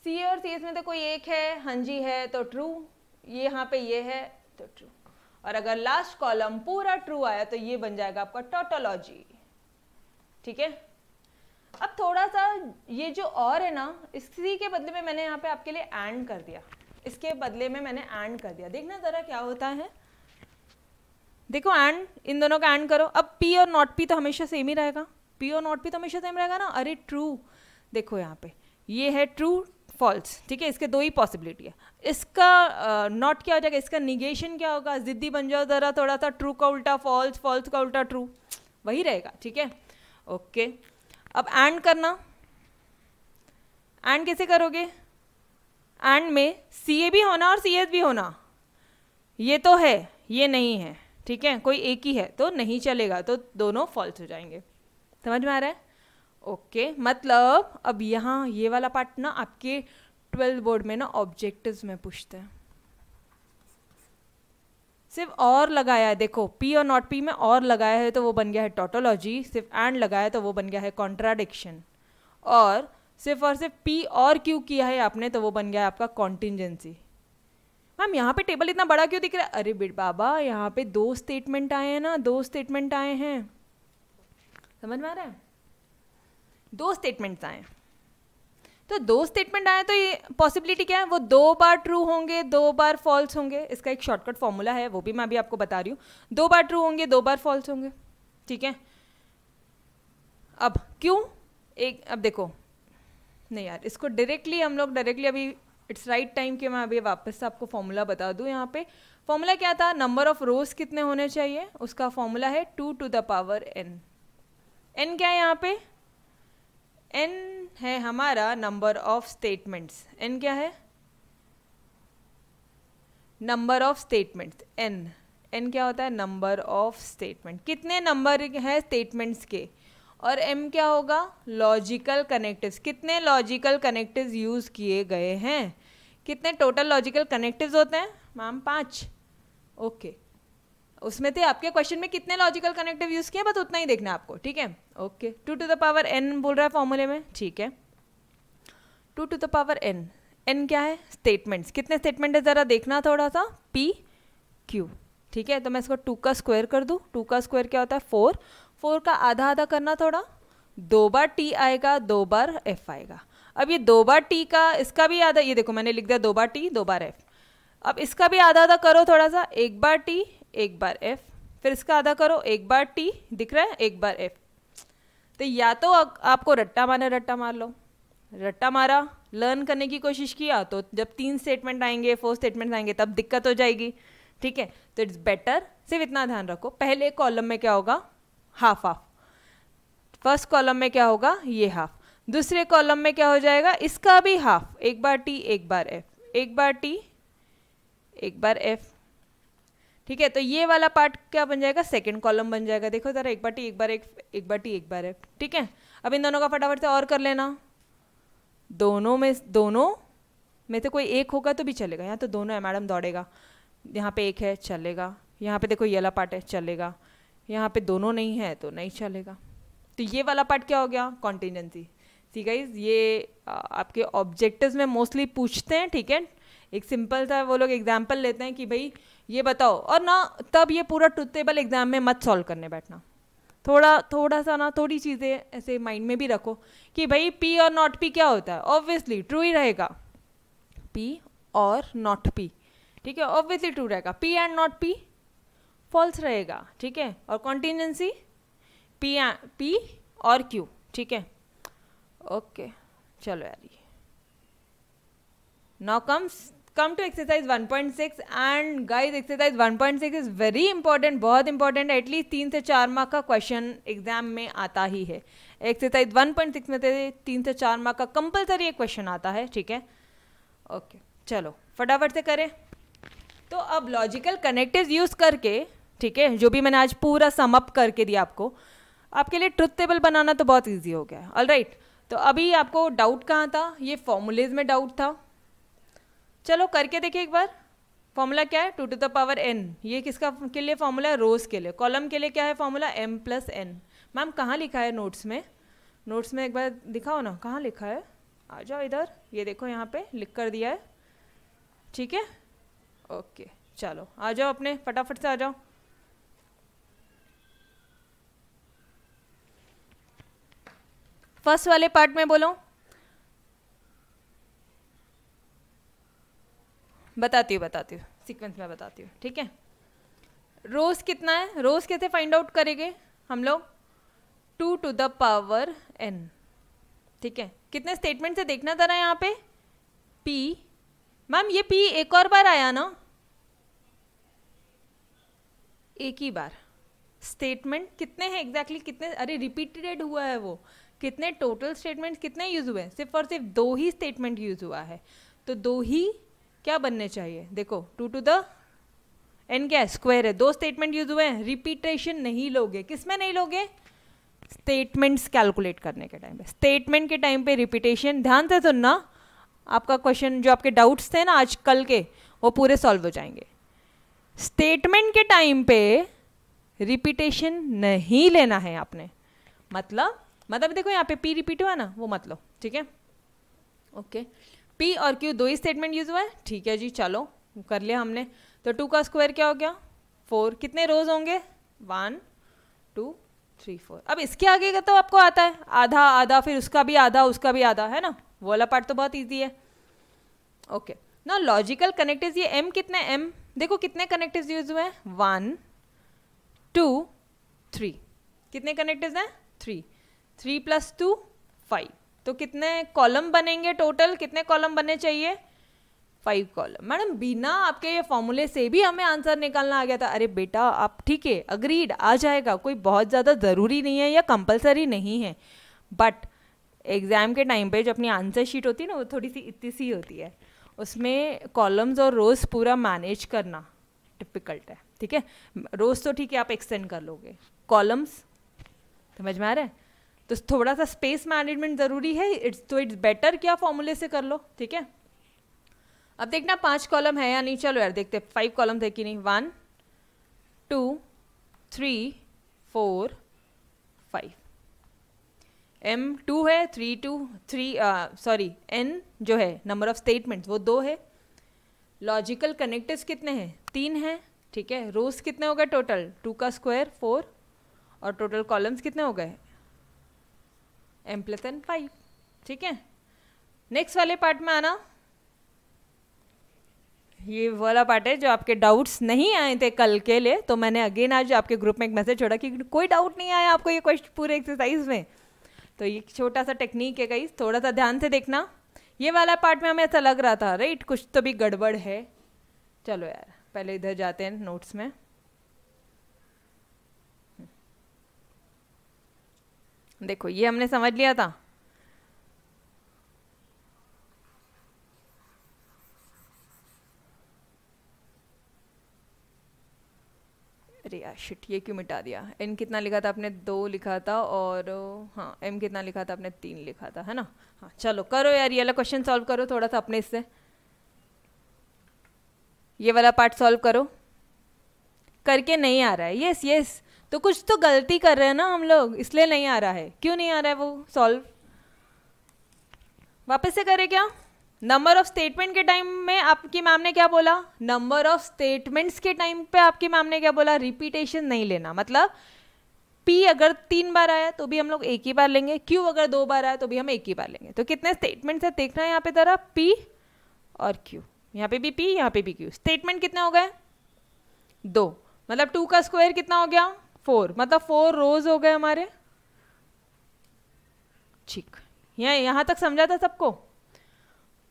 सी ए और सी एस में तो कोई एक है, हाँ जी है तो ट्रू, ये यहाँ पे ये है तो ट्रू, और अगर लास्ट कॉलम पूरा ट्रू आया तो ये बन जाएगा आपका टोटोलॉजी, ठीक है। अब थोड़ा सा ये जो और है ना, इसी के बदले में मैंने यहाँ पे आपके लिए एंड कर दिया, इसके बदले में मैंने एंड कर दिया। देखना जरा क्या होता है, देखो एंड, इन दोनों का एंड करो। अब पी और नॉट पी तो हमेशा सेम ही रहेगा, पी और नॉट पी तो हमेशा सेम रहेगा ना। अरे ट्रू, देखो यहाँ पे ये है ट्रू फॉल्स, ठीक है, इसके दो ही पॉसिबिलिटी है। इसका नॉट क्या हो जाएगा? इसका निगेशन क्या होगा? जिद्दी बन जाओ जरा थोड़ा सा, ट्रू का उल्टा फॉल्स, फॉल्स का उल्टा ट्रू, वही रहेगा, ठीक है। ओके, अब एंड करना, एंड कैसे करोगे? एंड में सी ए भी होना और सी एस भी होना, ये तो है ये नहीं है, ठीक है, कोई एक ही है तो नहीं चलेगा, तो दोनों फॉल्स हो जाएंगे। समझ में आ रहा है? ओके, मतलब अब यहाँ ये वाला पार्ट ना आपके 12th बोर्ड में ना ऑब्जेक्टिव्स में पूछते हैं, सिर्फ और लगाया है, देखो पी और नॉट पी में और लगाया है तो वो बन गया है टोटोलॉजी, सिर्फ एंड लगाया है तो वो बन गया है कॉन्ट्राडिक्शन, और सिर्फ पी और क्यू किया है आपने तो वो बन गया है आपका कॉन्टिजेंसी। मैम यहाँ पे टेबल इतना बड़ा क्यों दिख रहा है? अरे बेट बाबा, यहाँ पे दो स्टेटमेंट आए हैं ना, दो स्टेटमेंट आए हैं, समझ में आ रहा है? दो स्टेटमेंट्स आए, तो दो स्टेटमेंट आए तो ये पॉसिबिलिटी क्या है, वो 2 बार ट्रू होंगे 2 बार फॉल्स होंगे। इसका एक शॉर्टकट फॉर्मूला है, वो भी मैं अभी आपको बता रही हूँ। 2 बार ट्रू होंगे 2 बार फॉल्स होंगे, ठीक है। अब क्यों एक, अब देखो नहीं यार, इसको डायरेक्टली हम लोग डायरेक्टली अभी इट्स राइट टाइम कि मैं अभी वापस से आपको फॉर्मूला बता दूं। यहाँ पे फॉर्मूला क्या था, नंबर ऑफ रोज कितने होने चाहिए, उसका फॉर्मूला है 2 to the power n। n क्या है यहाँ पे, n है हमारा नंबर ऑफ स्टेटमेंट्स। n क्या है, नंबर ऑफ स्टेटमेंट्स। n क्या होता है, नंबर ऑफ स्टेटमेंट, कितने नंबर है स्टेटमेंट्स के। और m क्या होगा, लॉजिकल कनेक्टिव्स, कितने लॉजिकल कनेक्टिव्स यूज किए गए हैं। कितने टोटल लॉजिकल कनेक्टिव्स होते हैं मैम, 5। ओके, उसमें थे आपके क्वेश्चन में कितने लॉजिकल कनेक्टिव यूज किए, बस उतना ही देखना है आपको, ठीक है। Okay, 2 to the power n बोल रहा है फॉर्मूले में, ठीक है। 2 to the power n, n क्या है, स्टेटमेंट्स, कितने स्टेटमेंट है जरा देखना थोड़ा सा, p q, ठीक है। तो मैं इसको 2 का स्क्वायर कर दूं, 2 का स्क्वायर क्या होता है 4, 4 का आधा आधा करना थोड़ा, 2 बार t आएगा 2 बार f आएगा। अब ये 2 बार t का, इसका भी आधा, ये देखो मैंने लिख दिया 2 बार t 2 बार f। अब इसका भी आधा आधा करो थोड़ा सा, 1 बार t 1 बार f, फिर इसका आधा करो 1 बार t, दिख रहा है 1 बार f। तो या तो आपको रट्टा मार लो, रट्टा मारा, लर्न करने की कोशिश किया, तो जब 3 स्टेटमेंट आएंगे 4 स्टेटमेंट आएंगे तब दिक्कत हो जाएगी, ठीक है। तो इट्स बेटर, सिर्फ इतना ध्यान रखो, पहले कॉलम में क्या होगा, हाफ हाफ, फर्स्ट कॉलम में क्या होगा, ये हाफ, दूसरे कॉलम में क्या हो जाएगा, इसका भी हाफ, 1 बार t 1 बार f, 1 बार t 1 बार f, ठीक है। तो ये वाला पार्ट क्या बन जाएगा, सेकंड कॉलम बन जाएगा। देखो जरा, 1 बार t 1 बार f, 1 बार t 1 बार f, ठीक है। अब इन दोनों का फटाफट से और कर लेना, दोनों में से कोई एक होगा तो भी चलेगा, यहाँ तो दोनों है मैडम, दौड़ेगा, यहाँ पे एक है चलेगा, यहाँ पे देखो ये वाला पार्ट है चलेगा, यहाँ पे दोनों नहीं है तो नहीं चलेगा। तो ये वाला पार्ट क्या हो गया, कॉन्टिजेंसी। सी गाइज, ये आपके ऑब्जेक्टिव्स में मोस्टली पूछते हैं, ठीक है। एक सिंपल सा वो लोग एग्जाम्पल लेते हैं कि भाई ये बताओ, और ना तब ये पूरा ट्रुथ टेबल एग्जाम में मत सॉल्व करने बैठना, थोड़ा सा ना, थोड़ी चीज़ें ऐसे माइंड में भी रखो कि भाई पी और नॉट पी क्या होता है, ऑब्वियसली ट्रू ही रहेगा, पी और नॉट पी, ठीक है, ऑब्वियसली ट्रू रहेगा, P and not P false रहेगा, ठीक है। और कॉन्टिजेंसी पी और क्यू, ठीक है। ओके, चलो यार, ये now come to exercise 1.6 and guys exercise 1.6 is very important, बहुत इंपॉर्टेंट है, एटलीस्ट 3 से 4 मार्क का क्वेश्चन एग्जाम में आता ही है। एक्सरसाइज 1.6 में से 3 से 4 मार्क का कंपलसरी एक क्वेश्चन आता है, ठीक है। ओके, चलो फटाफट से करें। तो अब लॉजिकल कनेक्टिव्स यूज करके, ठीक है, जो भी मैंने आज पूरा सम अप करके दिया आपको, आपके लिए ट्रुथ टेबल बनाना तो बहुत ईजी हो गया है। ऑलराइट, तो अभी आपको डाउट कहाँ था, ये फॉर्मूलेज में डाउट था। चलो करके देखिए एक बार। फॉर्मूला क्या है, 2 to the power n, ये किसका के लिए फॉर्मूला है, रोज के लिए। कॉलम के लिए क्या है फॉर्मूला, m + n। मैम कहाँ लिखा है नोट्स में, नोट्स में एक बार दिखाओ ना, कहाँ लिखा है, आ जाओ इधर, ये देखो यहाँ पे लिख कर दिया है, ठीक है। ओके, चलो आ जाओ अपने, फटाफट से आ जाओ। फर्स्ट वाले पार्ट में बोलो, बताती हूँ सीक्वेंस में बताती हूँ, ठीक है। रोज कितना है, रोज कैसे फाइंड आउट करेंगे हम लोग, 2 to the power n, ठीक है। कितने स्टेटमेंट से देखना था ना यहाँ पे, p, मैम ये p एक और बार आया ना, एक ही बार। स्टेटमेंट कितने हैं एग्जैक्टली, कितने, अरे रिपीटेड हुआ है वो, कितने टोटल स्टेटमेंट कितने यूज हुए हैं, सिर्फ और सिर्फ 2 ही स्टेटमेंट यूज हुआ है, तो 2 ही क्या बनने चाहिए। देखो 2 to the n क्या है, स्क्वायर है, 2 स्टेटमेंट यूज हुए हैं, रिपीटेशन नहीं लोगे, किसमें नहीं लोगे, स्टेटमेंट्स कैलकुलेट करने के टाइम पे, स्टेटमेंट के टाइम पे रिपीटेशन। ध्यान से सुनना, आपका क्वेश्चन जो आपके डाउट्स थे ना आज कल के, वो पूरे सॉल्व हो जाएंगे। स्टेटमेंट के टाइम पे रिपीटेशन नहीं लेना है आपने, मतलब देखो यहाँ पे p रिपीट हुआ ना, वो मत लो, ठीक है। ओके, p और q 2 ही स्टेटमेंट यूज हुआ है, ठीक है जी, चलो कर लिया हमने। तो 2 का स्क्वायर क्या हो गया 4, कितने रोज होंगे 1 2 3 4। अब इसके आगे का तो आपको आता है आधा आधा, फिर उसका भी आधा, उसका भी आधा, है ना, वो वाला पार्ट तो बहुत ईजी है। ओके, ना लॉजिकल कनेक्टिव्स, ये एम कितने, एम देखो कितने कनेक्टिव्स यूज हुए हैं, 1 2 3, कितने कनेक्टिव्स हैं, 3, 3 + 2 5, तो कितने कॉलम बनेंगे टोटल, कितने कॉलम बनने चाहिए, 5 कॉलम। मैडम बिना आपके ये फॉर्मूले से भी हमें आंसर निकालना आ गया था। अरे बेटा आप ठीक है, अग्रीड, आ जाएगा, कोई बहुत ज़्यादा ज़रूरी नहीं है या कंपलसरी नहीं है, बट एग्जाम के टाइम पे जो अपनी आंसर शीट होती है ना, वो थोड़ी सी इतनी सी होती है, उसमें कॉलम्स और रोज पूरा मैनेज करना डिफिकल्ट है, ठीक है। रोज तो ठीक है आप एक्सटेंड कर लोगे, कॉलम्स समझ में आ रहा है, तो थोड़ा सा स्पेस मैनेजमेंट ज़रूरी है। इट्स बेटर क्या फॉर्मूले से कर लो, ठीक है। अब देखना 5 कॉलम है या नहीं, चलो यार देखते 5 कॉलम थे कि नहीं, 1 2 3 4 5, M2 है, 3 N जो है नंबर ऑफ स्टेटमेंट्स वो 2 है, लॉजिकल कनेक्टिव्स कितने हैं, 3 हैं, ठीक है। रोज कितने हो गए टोटल, 2 का स्क्वायर 4, और टोटल कॉलम्स कितने हो गए, M+N 5, ठीक है। नेक्स्ट वाले पार्ट में आना, ये वाला पार्ट है जो आपके डाउट्स नहीं आए थे कल के लिए, तो मैंने अगेन आज आपके ग्रुप में एक मैसेज छोड़ा कि कोई डाउट नहीं आया आपको ये क्वेश्चन पूरे एक्सरसाइज में, तो ये छोटा सा टेक्निक है गाइस, थोड़ा सा ध्यान से देखना। ये वाला पार्ट में हमें ऐसा लग रहा था राइट, कुछ तो भी गड़बड़ है। चलो यार पहले इधर जाते हैं नोट्स में, देखो ये हमने समझ लिया था, अरे यार शिट, ये क्यों मिटा दिया, एन कितना लिखा था आपने, 2 लिखा था, और हाँ एम कितना लिखा था आपने, 3 लिखा था, है ना। हाँ चलो करो यार ये वाला क्वेश्चन सॉल्व करो थोड़ा सा अपने इससे, ये वाला पार्ट सॉल्व करो, करके नहीं आ रहा है, यस यस, तो कुछ तो गलती कर रहे हैं ना हम लोग, इसलिए नहीं आ रहा है। क्यों नहीं आ रहा है वो सॉल्व, वापस से करें क्या। नंबर ऑफ स्टेटमेंट के टाइम में आपकी मैम ने क्या बोला, नंबर ऑफ स्टेटमेंट्स के टाइम पे आपकी मैम ने क्या बोला, रिपीटेशन नहीं लेना, मतलब P अगर 3 बार आया तो भी हम लोग एक ही बार लेंगे, Q अगर 2 बार आया तो भी हम एक ही बार लेंगे। तो कितने स्टेटमेंट्स है देखना है यहाँ पे जरा, P और Q, यहाँ पे भी P यहाँ पे भी Q, स्टेटमेंट कितने हो गए 2, मतलब 2 का स्क्वायर कितना हो गया 4, मतलब 4 रोज हो गए हमारे, ठीक। यहाँ तक समझा था सबको।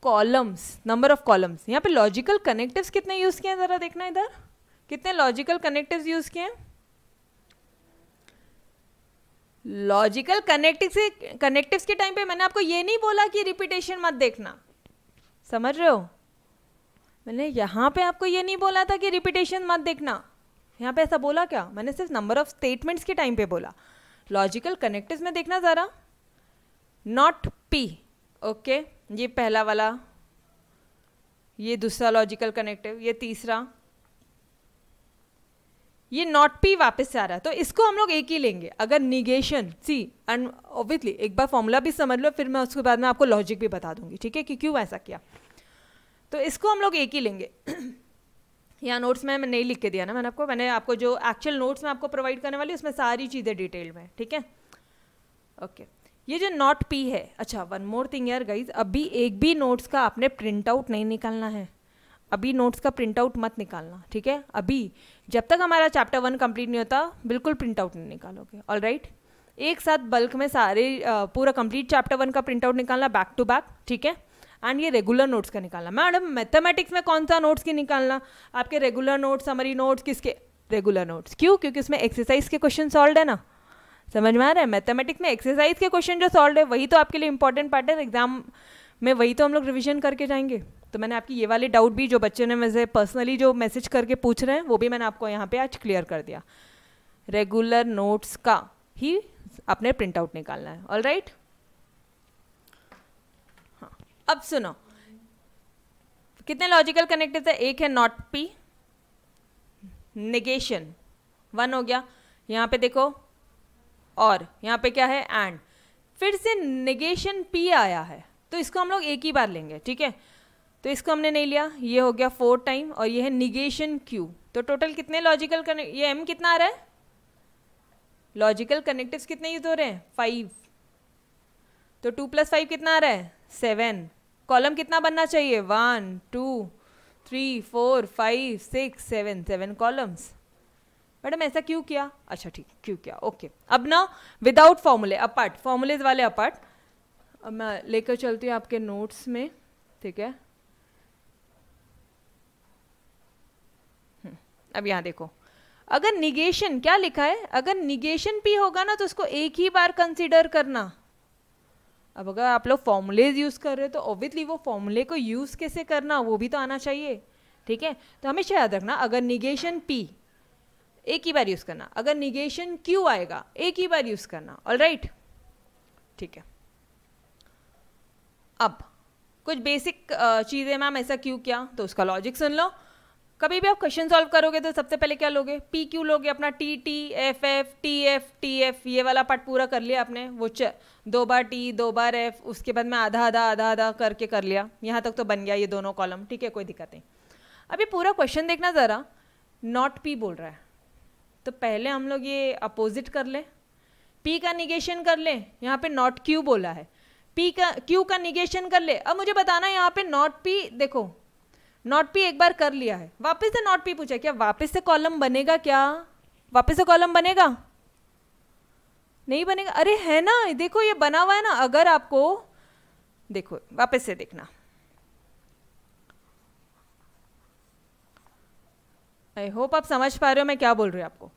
कॉलम्स, नंबर ऑफ कॉलम्स, यहाँ पे लॉजिकल कनेक्टिव्स कितने यूज किए हैं जरा देखना इधर, कितने लॉजिकल कनेक्टिव्स यूज किए हैं। लॉजिकल कनेक्टिव्स के टाइम पे मैंने आपको ये नहीं बोला कि रिपीटेशन मत देखना, समझ रहे हो, मैंने यहाँ पे आपको ये नहीं बोला था कि रिपीटेशन मत देखना, यहाँ पे ऐसा बोला क्या, मैंने सिर्फ नंबर ऑफ स्टेटमेंट्स के टाइम पे बोला। लॉजिकल कनेक्टिव्स में देखना जरा, नॉट P, ओके, ये पहला वाला, ये दूसरा लॉजिकल कनेक्टिव, ये तीसरा, ये नॉट P वापस से आ रहा है, तो इसको हम लोग एक ही लेंगे। अगर निगेशन सी, एंड ऑब्वियसली एक बार फॉर्मूला भी समझ लो, फिर मैं उसके बाद में आपको लॉजिक भी बता दूंगी, ठीक है, कि क्यों ऐसा किया। तो इसको हम लोग एक ही लेंगे। यहाँ नोट्स में मैं नहीं लिख के दिया ना मैंने आपको जो एक्चुअल नोट्स में आपको प्रोवाइड करने वाली उसमें सारी चीज़ें डिटेल में, ठीक है, ओके। ये जो नॉट P है, अच्छा वन मोर थिंग यार गाइज, अभी एक भी नोट्स का आपने प्रिंट आउट नहीं निकालना है, अभी नोट्स का प्रिंट आउट मत निकालना, ठीक है। अभी जब तक हमारा चैप्टर 1 कंप्लीट नहीं होता बिल्कुल प्रिंट आउट नहीं निकालोगे, ऑल राइट। एक साथ बल्क में सारे पूरा कंप्लीट चैप्टर 1 का प्रिंट आउट निकालना बैक टू बैक, ठीक है। एंड ये रेगुलर नोट्स का निकालना। मैडम मैथमेटिक्स में कौन सा नोट्स की निकालना, आपके रेगुलर नोट्स, समरी नोट्स, किसके रेगुलर नोट्स, क्यों, क्योंकि उसमें एक्सरसाइज के क्वेश्चन सॉल्व है ना, समझ में आ रहा है। मैथमेटिक्स में एक्सरसाइज के क्वेश्चन जो सॉल्व है वही तो आपके लिए इंपॉर्टेंट पार्ट है, एग्जाम में वही तो हम लोग रिविजन करके जाएंगे। तो मैंने आपकी ये वाले डाउट भी जो बच्चे ने मुझे पर्सनली जो मैसेज करके पूछ रहे हैं वो भी मैंने आपको यहाँ पे आज क्लियर कर दिया। रेगुलर नोट्स का ही अपने प्रिंट आउट निकालना है, ऑल राइट। हाँ अब सुनो, कितने लॉजिकल कनेक्टिव है, एक है नॉट P, नेगेशन 1 हो गया, यहाँ पे देखो, और यहाँ पे क्या है एंड, फिर से नेगेशन P आया है तो इसको हम लोग एक ही बार लेंगे, ठीक है। तो इसको हमने नहीं लिया, ये हो गया 4 टाइम, और ये है निगेशन Q, तो टोटल कितने लॉजिकल कनेक्ट, ये M कितना आ रहा है, लॉजिकल कनेक्टिव्स कितने यूज हो रहे हैं 5, तो 2 + 5 कितना आ रहा है 7। कॉलम कितना बनना चाहिए 1 2 3 4 5 6 7 7 कॉलम्स। मैडम ऐसा क्यों किया? अच्छा ठीक, क्यों किया, ओके। अब ना विदाउट फॉर्मूले, अपार्ट, फॉर्मूलेज वाले अपार्ट, अब मैं लेकर चलती हूँ आपके नोट्स में, ठीक है। अब यहाँ देखो, अगर निगेशन क्या लिखा है, अगर निगेशन P होगा ना तो उसको एक ही बार कंसीडर करना। अब अगर आप लोग फॉर्मूलेज यूज कर रहे हो तो ऑब्वियसली वो फॉर्मूले को यूज कैसे करना वो भी तो आना चाहिए, ठीक है। तो हमेशा याद रखना, अगर निगेशन P एक ही बार यूज करना, अगर निगेशन Q आएगा एक ही बार यूज करना, ऑलराइट, ठीक है। अब कुछ बेसिक चीजें, मैम ऐसा क्यों किया, तो उसका लॉजिक सुन लो। कभी भी आप क्वेश्चन सॉल्व करोगे तो सबसे पहले क्या लोगे, पी क्यू लोगे, अपना T T F F T F T F, ये वाला पार्ट पूरा कर लिया आपने, वो 2 बार टी 2 बार एफ, उसके बाद में आधा आधा आधा आधा करके कर लिया, यहाँ तक तो बन गया ये दोनों कॉलम, ठीक है, कोई दिक्कत नहीं। अभी पूरा क्वेश्चन देखना ज़रा, नॉट पी बोल रहा है, तो पहले हम लोग ये अपोजिट कर ले, पी का निगेशन कर ले, यहाँ पे नॉट क्यू बोला है, पी का क्यू का निगेशन कर ले। अब मुझे बताना यहाँ पे नॉट पी, देखो नॉट पी एक बार कर लिया है, वापस से नॉट पी पूछा, क्या वापस से कॉलम बनेगा, क्या वापस से कॉलम बनेगा, नहीं बनेगा, अरे है ना, देखो ये बना हुआ है ना। अगर आपको देखो वापस से देखना, आई होप आप समझ पा रहे हो मैं क्या बोल रही हूँ आपको।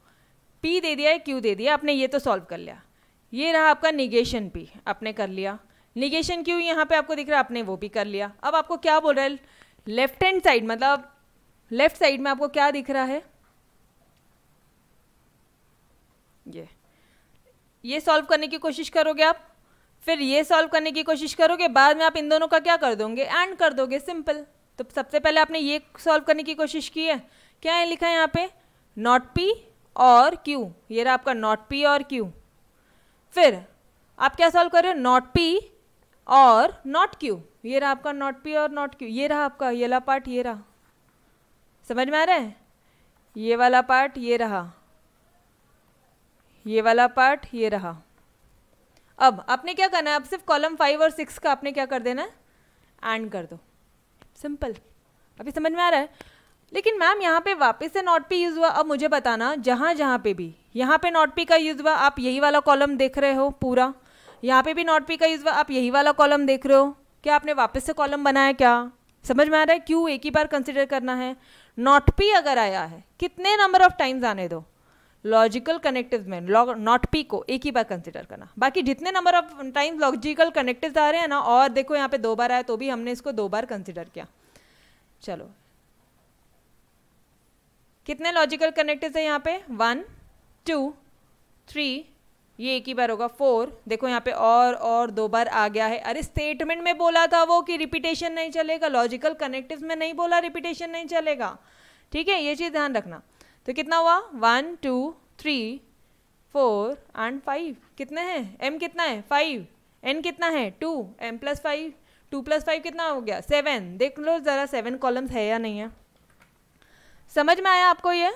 P दे दिया है, Q दे दिया आपने, ये तो सॉल्व कर लिया, ये रहा आपका निगेशन P आपने कर लिया, निगेशन Q यहाँ पे आपको दिख रहा है, आपने वो भी कर लिया। अब आपको क्या बोल रहा है, लेफ्ट हैंड साइड, मतलब लेफ्ट साइड में आपको क्या दिख रहा है, ये सॉल्व करने की कोशिश करोगे आप, फिर ये सॉल्व करने की कोशिश करोगे, बाद में आप इन दोनों का क्या कर दोगे, एंड कर दोगे, सिंपल। तो सबसे पहले आपने ये सॉल्व करने की कोशिश की है, क्या है लिखा है यहाँ पे, नॉट पी और क्यू, ये रहा आपका नॉट पी और क्यू। फिर आप क्या सॉल्व कर रहे हो, नॉट पी और नॉट क्यू, ये रहा आपका नॉट पी और नॉट क्यू, ये रहा आपका ये वाला पार्ट, ये रहा, समझ में आ रहा है, ये वाला पार्ट ये रहा, ये वाला पार्ट ये रहा। अब आपने क्या करना है, अब सिर्फ कॉलम 5 और 6 का आपने क्या कर देना है, एंड कर दो, सिंपल। अभी समझ में आ रहा है। लेकिन मैम यहाँ पे वापस से नॉट पी यूज हुआ, अब मुझे बताना जहाँ पे भी यहाँ पे नॉट पी का यूज हुआ, आप यही वाला कॉलम देख रहे हो पूरा, यहाँ पे भी नॉट पी का यूज हुआ, आप यही वाला कॉलम देख रहे हो, क्या आपने वापस से कॉलम बनाया, क्या समझ में आ रहा है, क्यों एक ही बार कंसिडर करना है। नॉट पी अगर आया है, कितने नंबर ऑफ टाइम्स आने दो, लॉजिकल कनेक्टिव्स में नॉट पी को एक ही बार कंसिडर करना, बाकी जितने number of times logical connectives आ रहे हैं ना, और देखो यहाँ पे 2 बार आया तो भी हमने इसको 2 बार कंसिडर किया। चलो कितने लॉजिकल कनेक्टिव्स है यहाँ पे, 1 2 3, ये एक ही बार होगा, 4, देखो यहाँ पे और 2 बार आ गया है। अरे स्टेटमेंट में बोला था वो कि रिपीटेशन नहीं चलेगा, लॉजिकल कनेक्टिव्स में नहीं बोला रिपीटेशन नहीं चलेगा, ठीक है, ये चीज़ ध्यान रखना। तो कितना हुआ, 1 2 3 4 एंड 5, कितने हैं, m कितना है 5, n कितना है 2, m + 5, 2 + 5 कितना हो गया 7, देख लो ज़रा 7 कॉलम्स है या नहीं है। समझ में आया आपको, ये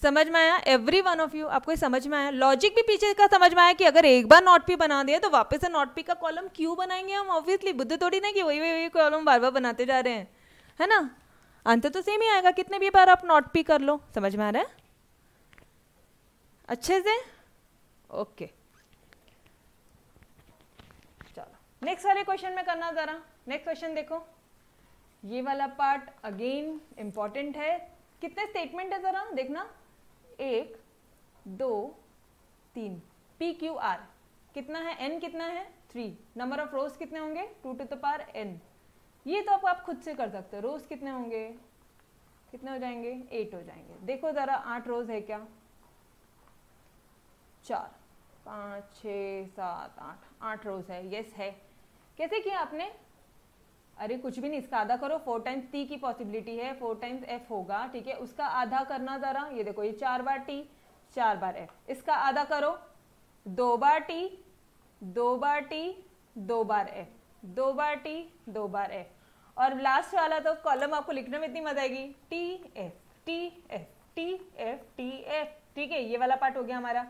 समझ में आया, एवरी वन ऑफ यू, आपको ये समझ में आया, लॉजिक भी पीछे का समझ में आया कि अगर एक बार नॉट पी बना दिया तो वापस से नॉट पी का कॉलम क्यों बनाएंगे हम, ऑब्वियसली बुद्ध थोड़ी ना कि वही कॉलम बार बार बनाते जा रहे हैं, है ना, अंत तो सेम ही आएगा, कितने भी बार आप नॉट पी कर लो। समझ में आ रहा है अच्छे से, ओके। चलो नेक्स्ट वाले क्वेश्चन में करना, जरा नेक्स्ट क्वेश्चन देखो, ये वाला पार्ट अगेन इंपॉर्टेंट है, कितने स्टेटमेंट है जरा देखना, 1 2 3, पी क्यू आर कितना है, n कितना है 3, नंबर ऑफ रोज कितने होंगे 2 to the power n, ये तो आप खुद से कर सकते हो, रोज कितने होंगे, कितने हो जाएंगे 8 हो जाएंगे। देखो जरा 8 रोज है क्या, 4 5 6 7 8 रोज है, यस है। कैसे किया आपने, अरे कुछ भी नहीं, इसका आधा करो, 4 टाइम्स टी की पॉसिबिलिटी है, 4 टाइम्स एफ होगा, ठीक है, उसका आधा करना जरा, ये देखो ये 4 बार टी 4 बार एफ, इसका आधा करो 2 बार टी 2 बार टी 2 बार एफ 2 बार टी 2 बार एफ, और लास्ट वाला तो कॉलम आपको लिखने में इतनी मजा आएगी, T F T F T F T F, ठीक है, ये वाला पार्ट हो गया हमारा,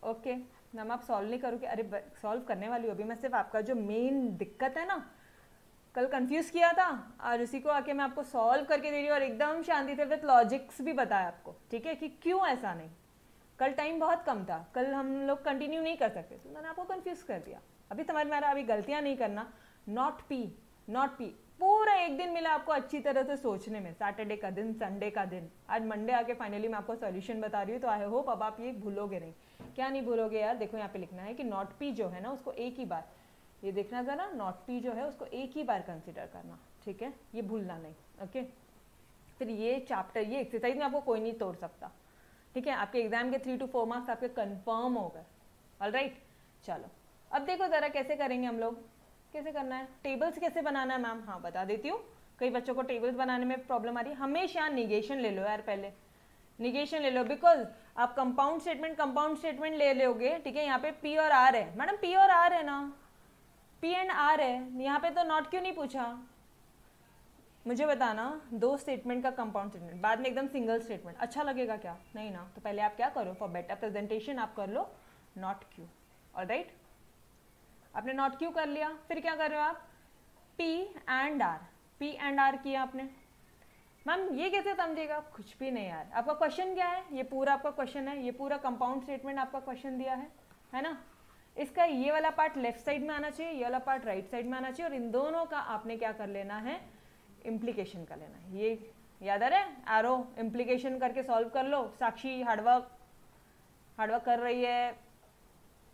ओके। मैम आप सॉल्व नहीं करोगे, अरे सॉल्व करने वाली हो अभी मैं, सिर्फ आपका जो मेन दिक्कत है ना, कल कंफ्यूज किया था और उसी को आके मैं आपको सॉल्व करके दे रही हूँ और एकदम शांति से विथ लॉजिक्स भी बताया आपको, ठीक है, कि क्यों ऐसा नहीं। कल टाइम बहुत कम था, कल हम लोग कंटिन्यू नहीं कर सकते, तो मैंने आपको कंफ्यूज कर दिया। अभी समझ में आ रहा, अभी गलतियाँ नहीं करना। नॉट पी, नॉट पी, पूरा एक दिन मिला आपको अच्छी तरह से सोचने में, सैटरडे का दिन, संडे का दिन, आज मंडे आके फाइनली मैं आपको सॉल्यूशन बता रही हूँ, तो आई होप अब आप ये भूलोगे नहीं। क्या नहीं भूलोगे यार, देखो यहाँ पे लिखना है कि नॉट पी जो है ना उसको एक ही बार, ये देखना जरा, नॉट पी जो है उसको एक ही बार कंसिडर करना, ठीक है, ये भूलना नहीं। ओके, फिर ये चैप्टर, ये एक्सरसाइज में आपको कोई नहीं तोड़ सकता, ठीक है, आपके एग्जाम के 3 to 4 मार्क्स आपके कंफर्म हो गए। ऑलराइट, चलो अब देखो जरा कैसे करेंगे हम लोग, कैसे करना है, टेबल्स कैसे बनाना है मैम, हाँ बता देती हूँ। कई बच्चों को टेबल्स बनाने में प्रॉब्लम आ रही है, हमेशा निगेशन ले लो यार, पहले निगेशन ले लो, बिकॉज आप कंपाउंड स्टेटमेंट ले लोगे, ठीक है, यहाँ पे पी और आर है, मैडम पी और आर है ना, पी एंड आर है, यहाँ पे तो नॉट क्यों नहीं पूछा, मुझे बताना। दो स्टेटमेंट का कंपाउंड स्टेटमेंट, बाद में एकदम सिंगल स्टेटमेंट, अच्छा लगेगा क्या, नहीं ना, तो पहले आप क्या करो, फॉर बेटर प्रेजेंटेशन आप कर लो नॉट क्यू। ऑलराइट, आपने नॉट क्यू कर लिया, फिर क्या कर रहे हो आप, P and R, P and R किया आपने। मैम ये कैसे समझेगा, कुछ भी नहीं यार, आपका क्वेश्चन क्या है, ये पूरा आपका क्वेश्चन है, ये पूरा कंपाउंड स्टेटमेंट आपका क्वेश्चन दिया है ना, इसका ये वाला पार्ट लेफ्ट साइड में आना चाहिए, ये वाला पार्ट राइट साइड में आना चाहिए, और इन दोनों का आपने क्या कर लेना है, इम्प्लीकेशन कर लेना है। ये याद आ रहा है, एरो इम्प्लीकेशन करके सॉल्व कर लो। साक्षी हार्डवर्क कर रही है,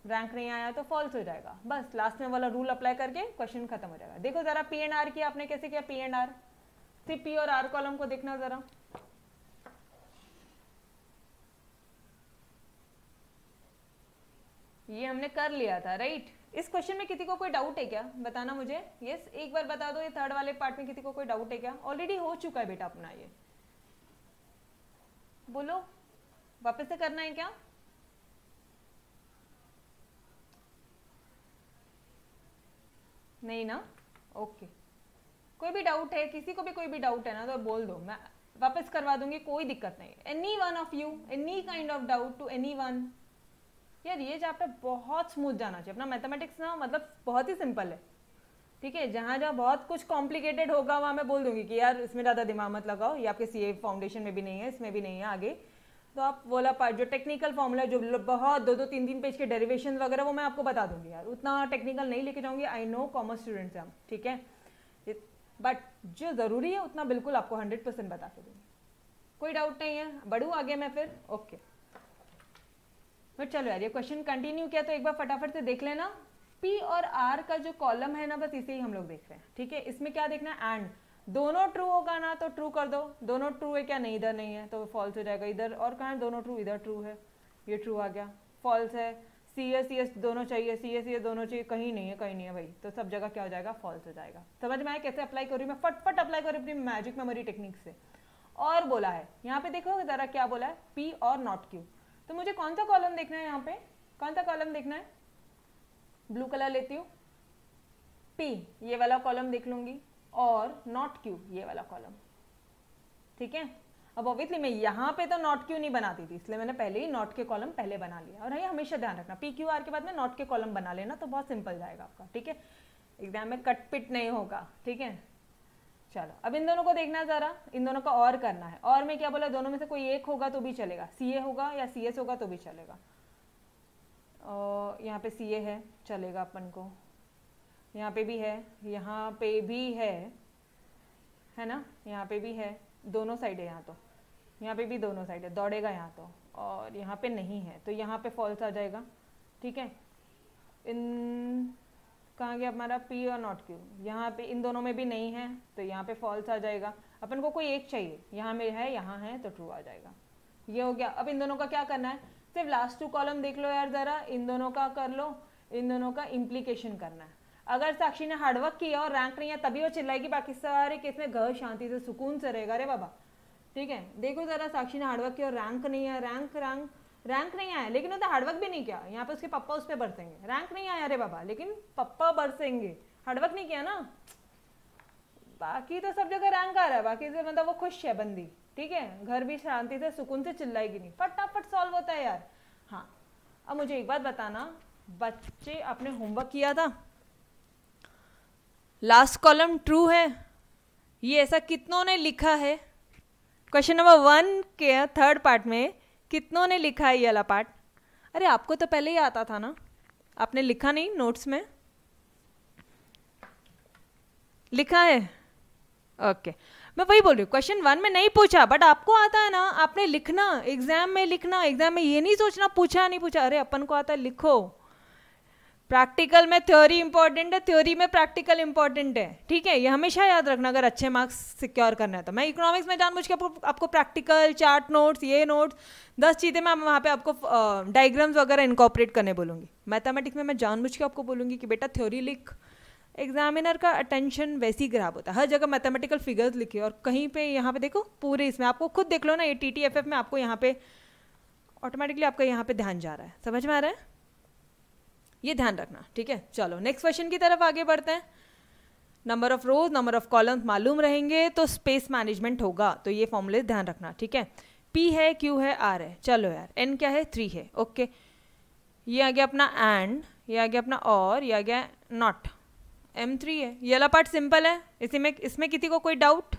रैंक नहीं आया तो फॉल्स हो जाएगा, बस लास्ट में वाला रूल अप्लाई करके क्वेश्चन खत्म हो जाएगा। देखो जरा पी एंड आर किया आपने, कैसे किया पी एंड आर, सिर्फ पी और आर कॉलम को देखना जरा, ये हमने कर लिया था, राइट। इस क्वेश्चन में किसी को कोई डाउट है क्या, बताना मुझे, यस एक बार बता दो, ये थर्ड वाले पार्ट में किसी को कोई डाउट है क्या, ऑलरेडी हो चुका है बेटा अपना, ये बोलो, वापस से करना है क्या, नहीं ना, ओके। कोई भी डाउट है, किसी को भी कोई भी डाउट है ना तो बोल दो, मैं वापस करवा दूंगी, कोई दिक्कत नहीं। Any one of you, any kind of doubt to any one. यार ये चैप्टर बहुत स्मूथ जाना चाहिए अपना, मैथमेटिक्स ना मतलब बहुत ही सिंपल है, ठीक है, जहाँ जहाँ बहुत कुछ कॉम्प्लिकेटेड होगा वहाँ मैं बोल दूंगी कि यार इसमें ज़्यादा दिमाग मत लगाओ, ये आपके सीए फाउंडेशन में भी नहीं है, इसमें भी नहीं है आगे, तो आप वाला पार्ट जो टेक्निकल फॉर्मूला, जो बहुत 2-3 पेज के डेरिवेशन वगैरह, वो मैं आपको बता दूंगी यार, उतना टेक्निकल नहीं लेके जाऊंगी, आई नो कॉमर्स स्टूडेंट्स हैं हम, ठीक है, बट जो ज़रूरी है उतना बिल्कुल आपको 100% बता के दूंगी, कोई डाउट नहीं है। बढ़ूँ आगे मैं फिर, ओके फिर चलो यार, ये क्वेश्चन कंटिन्यू किया तो एक बार फटाफट से देख लेना। पी और आर का जो कॉलम है ना, बस इसे ही हम लोग देख रहे हैं, ठीक है, इसमें क्या देखना है, एंड दोनों ट्रू होगा ना तो ट्रू कर दो, दोनों ट्रू है क्या, नहीं इधर नहीं है तो फॉल्स हो जाएगा, इधर और कहाँ दोनों ट्रू, इधर ट्रू है, ये ट्रू आ गया, फॉल्स है, सी एस दोनों चाहिए, सी एस दोनों चाहिए, कहीं नहीं है भाई, तो सब जगह क्या हो जाएगा, फॉल्स हो जाएगा। समझ में आया कैसे अप्लाई करूँ मैं, फटफट अप्लाई करूँ अपनी मैजिक मेमोरी टेक्निक से। और बोला है यहाँ पे, देखो जरा क्या बोला है, पी और नॉट क्यू, तो मुझे कौन सा कॉलम देखना है, यहाँ पे कौन सा कॉलम देखना है, ब्लू कलर लेती हूँ, पी ये वाला कॉलम देख लूंगी, और नॉट क्यू ये वाला कॉलम, ठीक है। अब ऑब्वियसली मैं यहाँ पे तो नॉट क्यू नहीं बनाती थी, इसलिए मैंने पहले ही नॉट के कॉलम पहले बना लिया, और ये हमेशा ध्यान रखना, पी क्यू आर के बाद में नॉट के कॉलम बना लेना, तो बहुत सिंपल जाएगा आपका, ठीक है, एग्जाम में कट पिट नहीं होगा, ठीक है। चलो अब इन दोनों को देखना जरा, इन दोनों का और करना है, और मैं क्या बोला, दोनों में से कोई एक होगा तो भी चलेगा, सीए होगा या सीएस होगा तो भी चलेगा, यहाँ पे सीए है चलेगा अपन को, यहाँ पे भी है, यहाँ पे भी है ना, यहाँ पे भी है, दोनों साइड है, यहाँ पे भी दोनों साइड है, दौड़ेगा यहाँ तो, और यहाँ पे नहीं है तो यहाँ पे फॉल्स आ जाएगा, ठीक है। इन कहाँ गया हमारा पी और नॉट क्यू, यहाँ पे इन दोनों में भी नहीं है तो यहाँ पे फॉल्स आ जाएगा, अपन को कोई एक चाहिए, यहाँ में है, यहाँ है तो ट्रू आ जाएगा, ये हो गया। अब इन दोनों का क्या करना है, सिर्फ लास्ट 2 कॉलम देख लो यार जरा, इन दोनों का कर लो, इन दोनों का इम्प्लीकेशन करना है। अगर साक्षी ने हार्डवर्क किया और रैंक नहीं है तभी वो चिल्लाएगी, बाकी सारे केस में घर शांति से सुकून से रहेगा रे बाबा, ठीक है। देखो जरा, साक्षी ने हार्डवर्क किया और रैंक नहीं है, रैंक नहीं आया, लेकिन उसने हार्डवर्क भी नहीं किया, यहाँ पे उसके पापा उस पर बरसेंगे, रैंक नहीं आया रे बाबा लेकिन पापा बरसेंगे, हार्डवर्क नहीं किया ना, बाकी तो सब जगह रैंक आ रहा है, बाकी से मतलब वो खुश है बंदी, ठीक है, घर भी शांति से सुकून से चिल्लाएगी नहीं, फटाफट सॉल्व होता है यार। हाँ अब मुझे एक बात बताना, बच्चे आपने होमवर्क किया था? लास्ट कॉलम ट्रू है, ये ऐसा कितनों ने लिखा है? क्वेश्चन नंबर 1 के थर्ड पार्ट में कितनों ने लिखा है ये वाला पार्ट? अरे आपको तो पहले ही आता था ना, आपने लिखा नहीं नोट्स में? लिखा है? ओके मैं वही बोल रही हूँ, क्वेश्चन 1 में नहीं पूछा बट आपको आता है ना, आपने लिखना, एग्जाम में लिखना, एग्जाम में ये नहीं सोचना पूछा नहीं पूछा, अरे अपन को आता है लिखो। प्रैक्टिकल में थ्योरी इंपॉर्टेंट है, थ्योरी में प्रैक्टिकल इंपॉर्टेंट है, ठीक है, ये हमेशा याद रखना अगर अच्छे मार्क्स सिक्योर करना है तो। मैं इकोनॉमिक्स में जानबूझ के आपको प्रैक्टिकल, चार्ट नोट्स, ये नोट्स 10 चीज़ें मैं वहाँ पे आपको डायग्राम्स वगैरह इनकॉर्पोरेट करने बोलूँगी। मैथमेटिक्स में मैं जानबूझ के आपको बोलूँगी कि बेटा थ्योरी लिख। एग्जामिनर का अटेंशन वैसे ही ग्रैब होता है, हर जगह मैथमेटिकल फिगर्स लिखे, और कहीं पे यहाँ पे देखो पूरे इसमें आपको खुद देख लो ना, ये TTFF में आपको यहाँ पे ऑटोमेटिकली आपका यहाँ पे ध्यान जा रहा है, समझ में आ रहा है? ये ध्यान रखना, ठीक है। चलो नेक्स्ट क्वेश्चन की तरफ आगे बढ़ते हैं। Number of rose, number of columns मालूम रहेंगे तो स्पेस मैनेजमेंट होगा, तो ये फॉर्मूले ध्यान रखना, ठीक है। P है, Q है, R है, चलो यार N क्या है, 3 है, ओके। ये आ गया अपना एंड, ये आ गया अपना और, ये आ गया नॉट, M3 है। ये वाला पार्ट सिंपल है, इसमें किसी को कोई डाउट?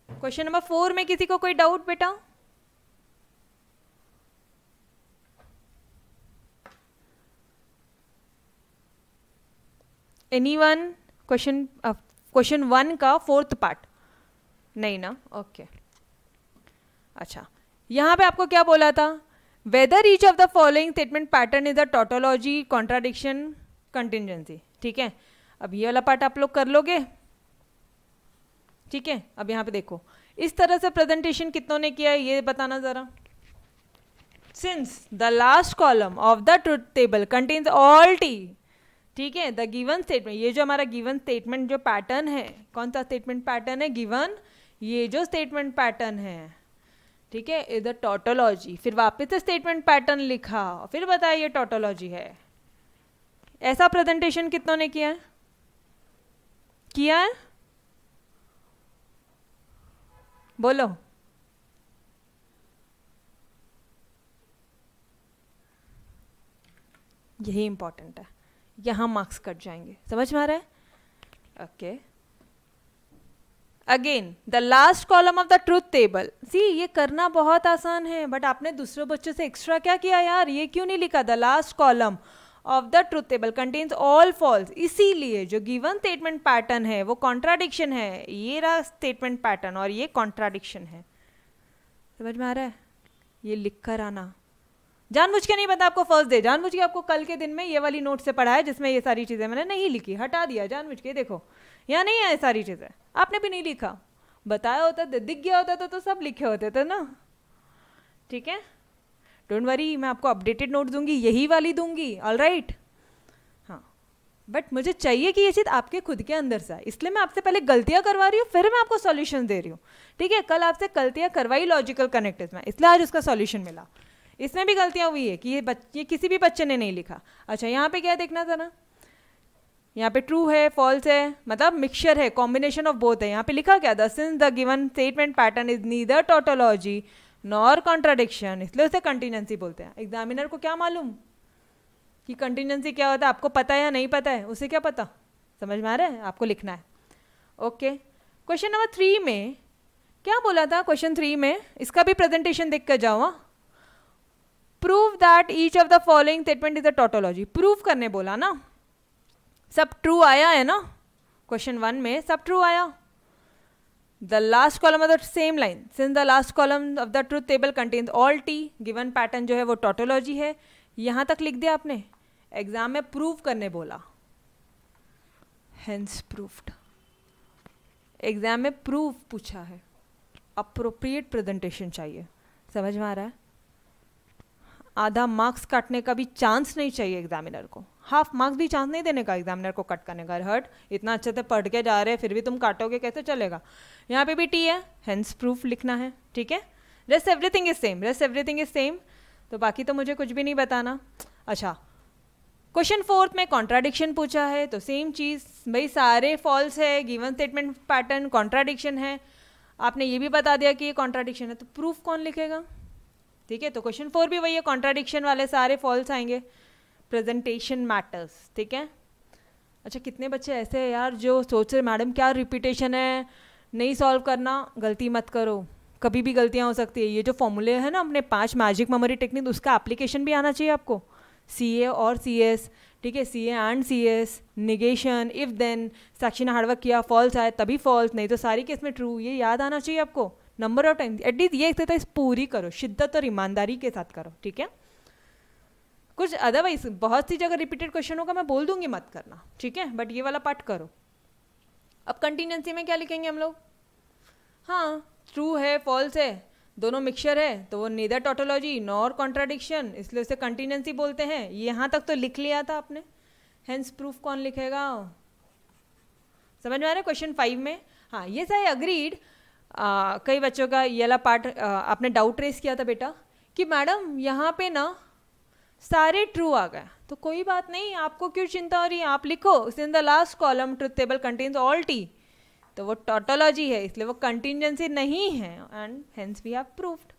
क्वेश्चन नंबर 4 में किसी को कोई डाउट बेटा? एनीवन? क्वेश्चन 1 का 4th पार्ट नहीं ना, ओके। अच्छा यहाँ पे आपको क्या बोला था? Whether each of the following statement pattern is a tautology, contradiction, contingency, ठीक है। अब ये वाला पार्ट आप लोग कर लोगे, ठीक है। अब यहाँ पे देखो इस तरह से प्रेजेंटेशन कितनों ने किया है ये बताना जरा। Since the last column of the truth table contains all T, ठीक है, द गिवन स्टेटमेंट, ये जो हमारा गिवन स्टेटमेंट जो पैटर्न है, कौन सा स्टेटमेंट पैटर्न है? गिवन, ये जो स्टेटमेंट पैटर्न है, ठीक है, इज द टोटोलॉजी। फिर वापस से स्टेटमेंट पैटर्न लिखा, फिर बताया ये टोटोलॉजी है। ऐसा प्रेजेंटेशन कितनों ने किया है? किया है? बोलो। यही इंपॉर्टेंट है, यहां मार्क्स कट जाएंगे, समझ में आ रहा है? Okay again the last column of the truth table, see ये करना बहुत आसान है बट आपने दूसरे बच्चों से एक्स्ट्रा क्या किया यार, ये क्यों नहीं लिखा? The last column of the truth table contains all false, इसीलिए जो गिवन स्टेटमेंट पैटर्न है वो कॉन्ट्राडिक्शन है, ये रहा स्टेटमेंट पैटर्न और ये कॉन्ट्राडिक्शन है, समझ में आ रहा है? ये लिख कर आना, जानबूझ के नहीं पता आपको फर्स्ट डे, जानबूझ के आपको कल के दिन में ये वाली नोट से पढ़ा है जिसमें ये सारी चीज़ें मैंने नहीं लिखी, हटा दिया जानबूझ के। देखो यहाँ नहीं है सारी चीज़ें, आपने भी नहीं लिखा, बताया होता तो दिख गया होता तो सब लिखे होते थे ना, ठीक है। डोंट वरी, मैं आपको अपडेटेड नोट दूंगी, यही वाली दूंगी, ऑलराइट। हाँ बट मुझे चाहिए कि ये चीज़ आपके खुद के अंदर से आए, इसलिए मैं आपसे पहले गलतियाँ करवा रही हूँ फिर मैं आपको सॉल्यूशन दे रही हूँ, ठीक है। कल आपसे गलतियाँ करवाई लॉजिकल कनेक्टिव्स में, इसलिए आज उसका सॉल्यूशन मिला। इसमें भी गलतियाँ हुई है कि ये किसी भी बच्चे ने नहीं लिखा। अच्छा यहाँ पे क्या देखना था ना, यहाँ पे ट्रू है, फॉल्स है, मतलब मिक्सचर है, कॉम्बिनेशन ऑफ बोथ है। यहाँ पे लिखा क्या था? Since the given statement pattern is neither tautology nor contradiction, इसलिए उसे कंटिजेंसी बोलते हैं। एग्जामिनर को क्या मालूम कि कंटिजेंसी क्या होता है? आपको पता है या नहीं पता है, उसे क्या पता? समझ में आ रहा है? आपको लिखना है, ओके। क्वेश्चन नंबर 3 में क्या बोला था? क्वेश्चन 3 में इसका भी प्रेजेंटेशन देख कर जाओ। Prove that each of the following statement is a tautology, prove करने बोला ना, सब ट्रू आया है ना? क्वेश्चन 1 में सब ट्रू आया। The last column of the same line, since the last column of the truth table contains all T, given pattern जो है वो टोटोलॉजी है, यहां तक लिख दिया आपने। एग्जाम में प्रूव करने बोला, हेंस प्रूव्ड, एग्जाम में प्रूव पूछा है, अप्रोप्रिएट प्रेजेंटेशन चाहिए, समझ में आ रहा है? आधा मार्क्स काटने का भी चांस नहीं चाहिए एग्जामिनर को, हाफ मार्क्स भी चांस नहीं देने का एग्जामिनर को कट करने का। हर्ट इतना अच्छे से पढ़ के जा रहे हैं फिर भी तुम काटोगे, कैसे चलेगा? यहाँ पे भी टी है, हेंस प्रूफ लिखना है, ठीक है। Rest everything is same, rest everything is same, तो बाकी तो मुझे कुछ भी नहीं बताना। अच्छा क्वेश्चन 4 में कॉन्ट्राडिक्शन पूछा है, तो सेम चीज़ भाई, सारे फॉल्स है, गिवन स्टेटमेंट पैटर्न कॉन्ट्राडिक्शन है, आपने ये भी बता दिया कि ये कॉन्ट्राडिक्शन है, तो प्रूफ कौन लिखेगा? ठीक है। तो क्वेश्चन 4 भी वही है, कॉन्ट्राडिक्शन वाले सारे फॉल्स आएंगे, प्रेजेंटेशन मैटर्स, ठीक है। अच्छा, कितने बच्चे ऐसे हैं यार जो सोच रहे मैडम क्या रिपीटेशन है, नहीं सॉल्व करना। गलती मत करो, कभी भी गलतियाँ हो सकती है। ये जो फॉर्मूले है ना अपने 5 मैजिक मेमोरी टेक्निक, उसका एप्लीकेशन भी आना चाहिए आपको, CA और CS, ठीक है। CA and CS, negation, if then, section hard work किया, फॉल्स आए तभी फॉल्स, नहीं तो सारी केस में ट्रू, ये याद आना चाहिए आपको। नंबर ऑफ टाइम एटलीस्ट ये एक्सरसाइज पूरी करो, शिद्दत और ईमानदारी के साथ करो, ठीक है। कुछ अदरवाइज बहुत सी जगह रिपीटेड क्वेश्चन होगा, मैं बोल दूंगी मत करना, ठीक है, बट ये वाला पार्ट करो। अब कंटिन्यूंसी में क्या लिखेंगे हम लोग? हाँ, ट्रू है फॉल्स है दोनों मिक्सचर है, तो वो नीदर टोटोलॉजी नॉर कॉन्ट्राडिक्शन, इसलिए उसे कंटिन्यूंसी बोलते हैं। यहाँ तक तो लिख लिया था आपने, हेंस प्रूफ कौन लिखेगा? समझ में आ रहा है क्वेश्चन 5 में? हाँ, ये आई अग्रीड। कई बच्चों का ये वाला पार्ट आपने डाउट रेस किया था बेटा कि मैडम यहाँ पे ना सारे ट्रू आ गए, तो कोई बात नहीं, आपको क्यों चिंता हो रही है, आप लिखो in the last column truth table contains all T, तो वो टोटोलॉजी है इसलिए वो कंटिजेंसी नहीं है, and hence we have proved,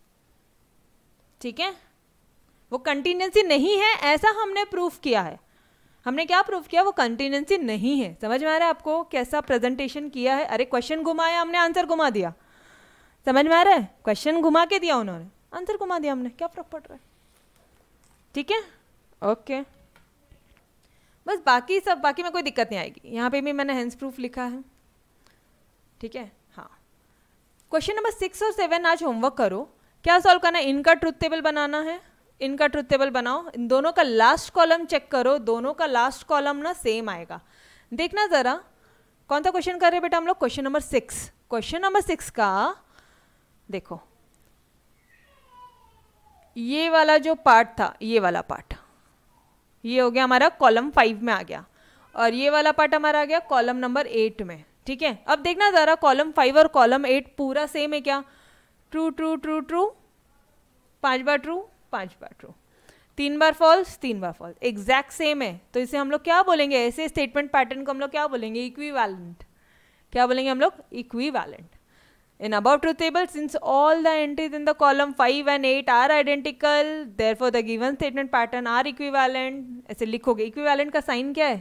ठीक है। वो कंटिजेंसी नहीं है ऐसा हमने प्रूफ किया है। हमने क्या प्रूफ किया? वो कंटिजेंसी नहीं है। समझ में आ रहा है आपको कैसा प्रेजेंटेशन किया है? अरे क्वेश्चन घुमाया हमने, आंसर घुमा दिया। समझ में आ रहा है? क्वेश्चन घुमा के दिया उन्होंने, आंसर घुमा दिया हमने, क्या फर्क पड़ रहा है? ठीक है, ओके। बस बाकी में कोई दिक्कत नहीं आएगी। यहाँ पे भी मैंने हेंस प्रूफ लिखा है, ठीक है। हाँ, क्वेश्चन नंबर 6 और 7 आज होमवर्क करो। क्या सॉल्व करना है? इनका ट्रुथ टेबल बनाना है, इनका ट्रुथ टेबल बनाओ, इन दोनों का लास्ट कॉलम चेक करो, दोनों का लास्ट कॉलम ना सेम आएगा। देखना जरा कौन सा क्वेश्चन कर रहे हैं बेटा हम लोग? Question number 6। क्वेश्चन नंबर 6 का देखो, ये वाला जो पार्ट था, ये वाला पार्ट, ये हो गया हमारा कॉलम 5 में आ गया, और ये वाला पार्ट हमारा आ गया कॉलम नंबर 8 में, ठीक है। अब देखना जरा कॉलम 5 और कॉलम 8 पूरा सेम है क्या? ट्रू ट्रू ट्रू ट्रू, 5 बार ट्रू 5 बार ट्रू, 3 बार फॉल्स 3 बार फॉल्स, एग्जैक्ट सेम है। तो इसे हम लोग क्या बोलेंगे? ऐसे स्टेटमेंट पैटर्न को हम लोग क्या बोलेंगे? इक्विवेलेंट। क्या बोलेंगे हम लोग? Equivalent. In above truth table, since all the entries in the column 5 and 8 are identical, therefore the given statement pattern are equivalent. ऐसे लिखोगे। equivalent का साइन क्या है?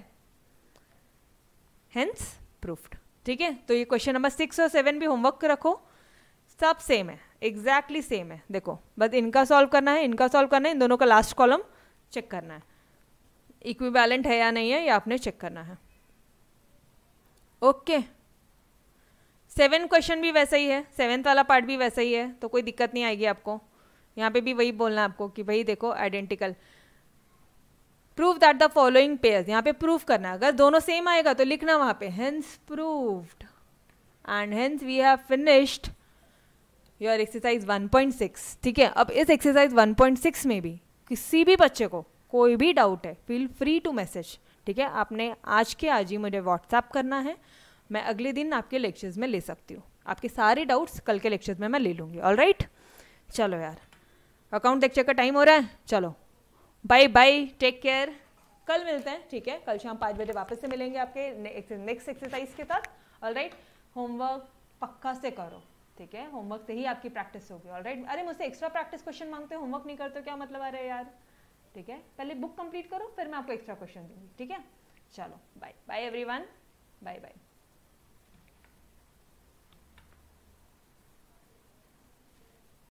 Hence proved, ठीक है। तो ये क्वेश्चन नंबर 6 और 7 भी होमवर्क रखो, सब सेम है, एग्जैक्टली सेम है। देखो बस इनका सॉल्व करना है, इनका सॉल्व करना है, इन दोनों का लास्ट कॉलम चेक करना है, इक्विवेलेंट है या नहीं है, ये आपने चेक करना है। ओके, 7 क्वेश्चन भी वैसा ही है, 7th वाला पार्ट भी वैसा ही है, तो कोई दिक्कत नहीं आएगी आपको। यहाँ पे भी वही बोलना है आपको कि भाई देखो identical, prove that the following pairs, यहाँ पे प्रूफ करना है। अगर दोनों सेम आएगा तो लिखना वहाँ पे hence proved, and hence we have finished your exercise 1.6, ठीक है। अब इस एक्सरसाइज 1.6 में भी किसी भी बच्चे को कोई भी डाउट है, फील फ्री टू मैसेज, ठीक है। आपने आज के आज ही मुझे व्हाट्सएप करना है, मैं अगले दिन आपके लेक्चर्स में ले सकती हूँ। आपके सारे डाउट्स कल के लेक्चर्स में मैं ले लूँगी। ऑलराइट, चलो यार, अकाउंट लेक्चर का टाइम हो रहा है, चलो बाय बाय, टेक केयर, कल मिलते हैं, ठीक है। कल शाम 5 बजे वापस से मिलेंगे आपके नेक्स्ट एक्सरसाइज के साथ। ऑलराइट, होमवर्क पक्का से करो, ठीक है, होमवर्क से ही आपकी प्रैक्टिस होगी। ऑलराइट, अरे मुझसे एक्स्ट्रा प्रैक्टिस क्वेश्चन मांगते हो, होमवर्क नहीं करते हो, क्या मतलब आ रहा है यार? ठीक है, पहले बुक कंप्लीट करो, फिर मैं आपको एक्स्ट्रा क्वेश्चन दूंगी, ठीक है। चलो bye bye everyone, bye bye.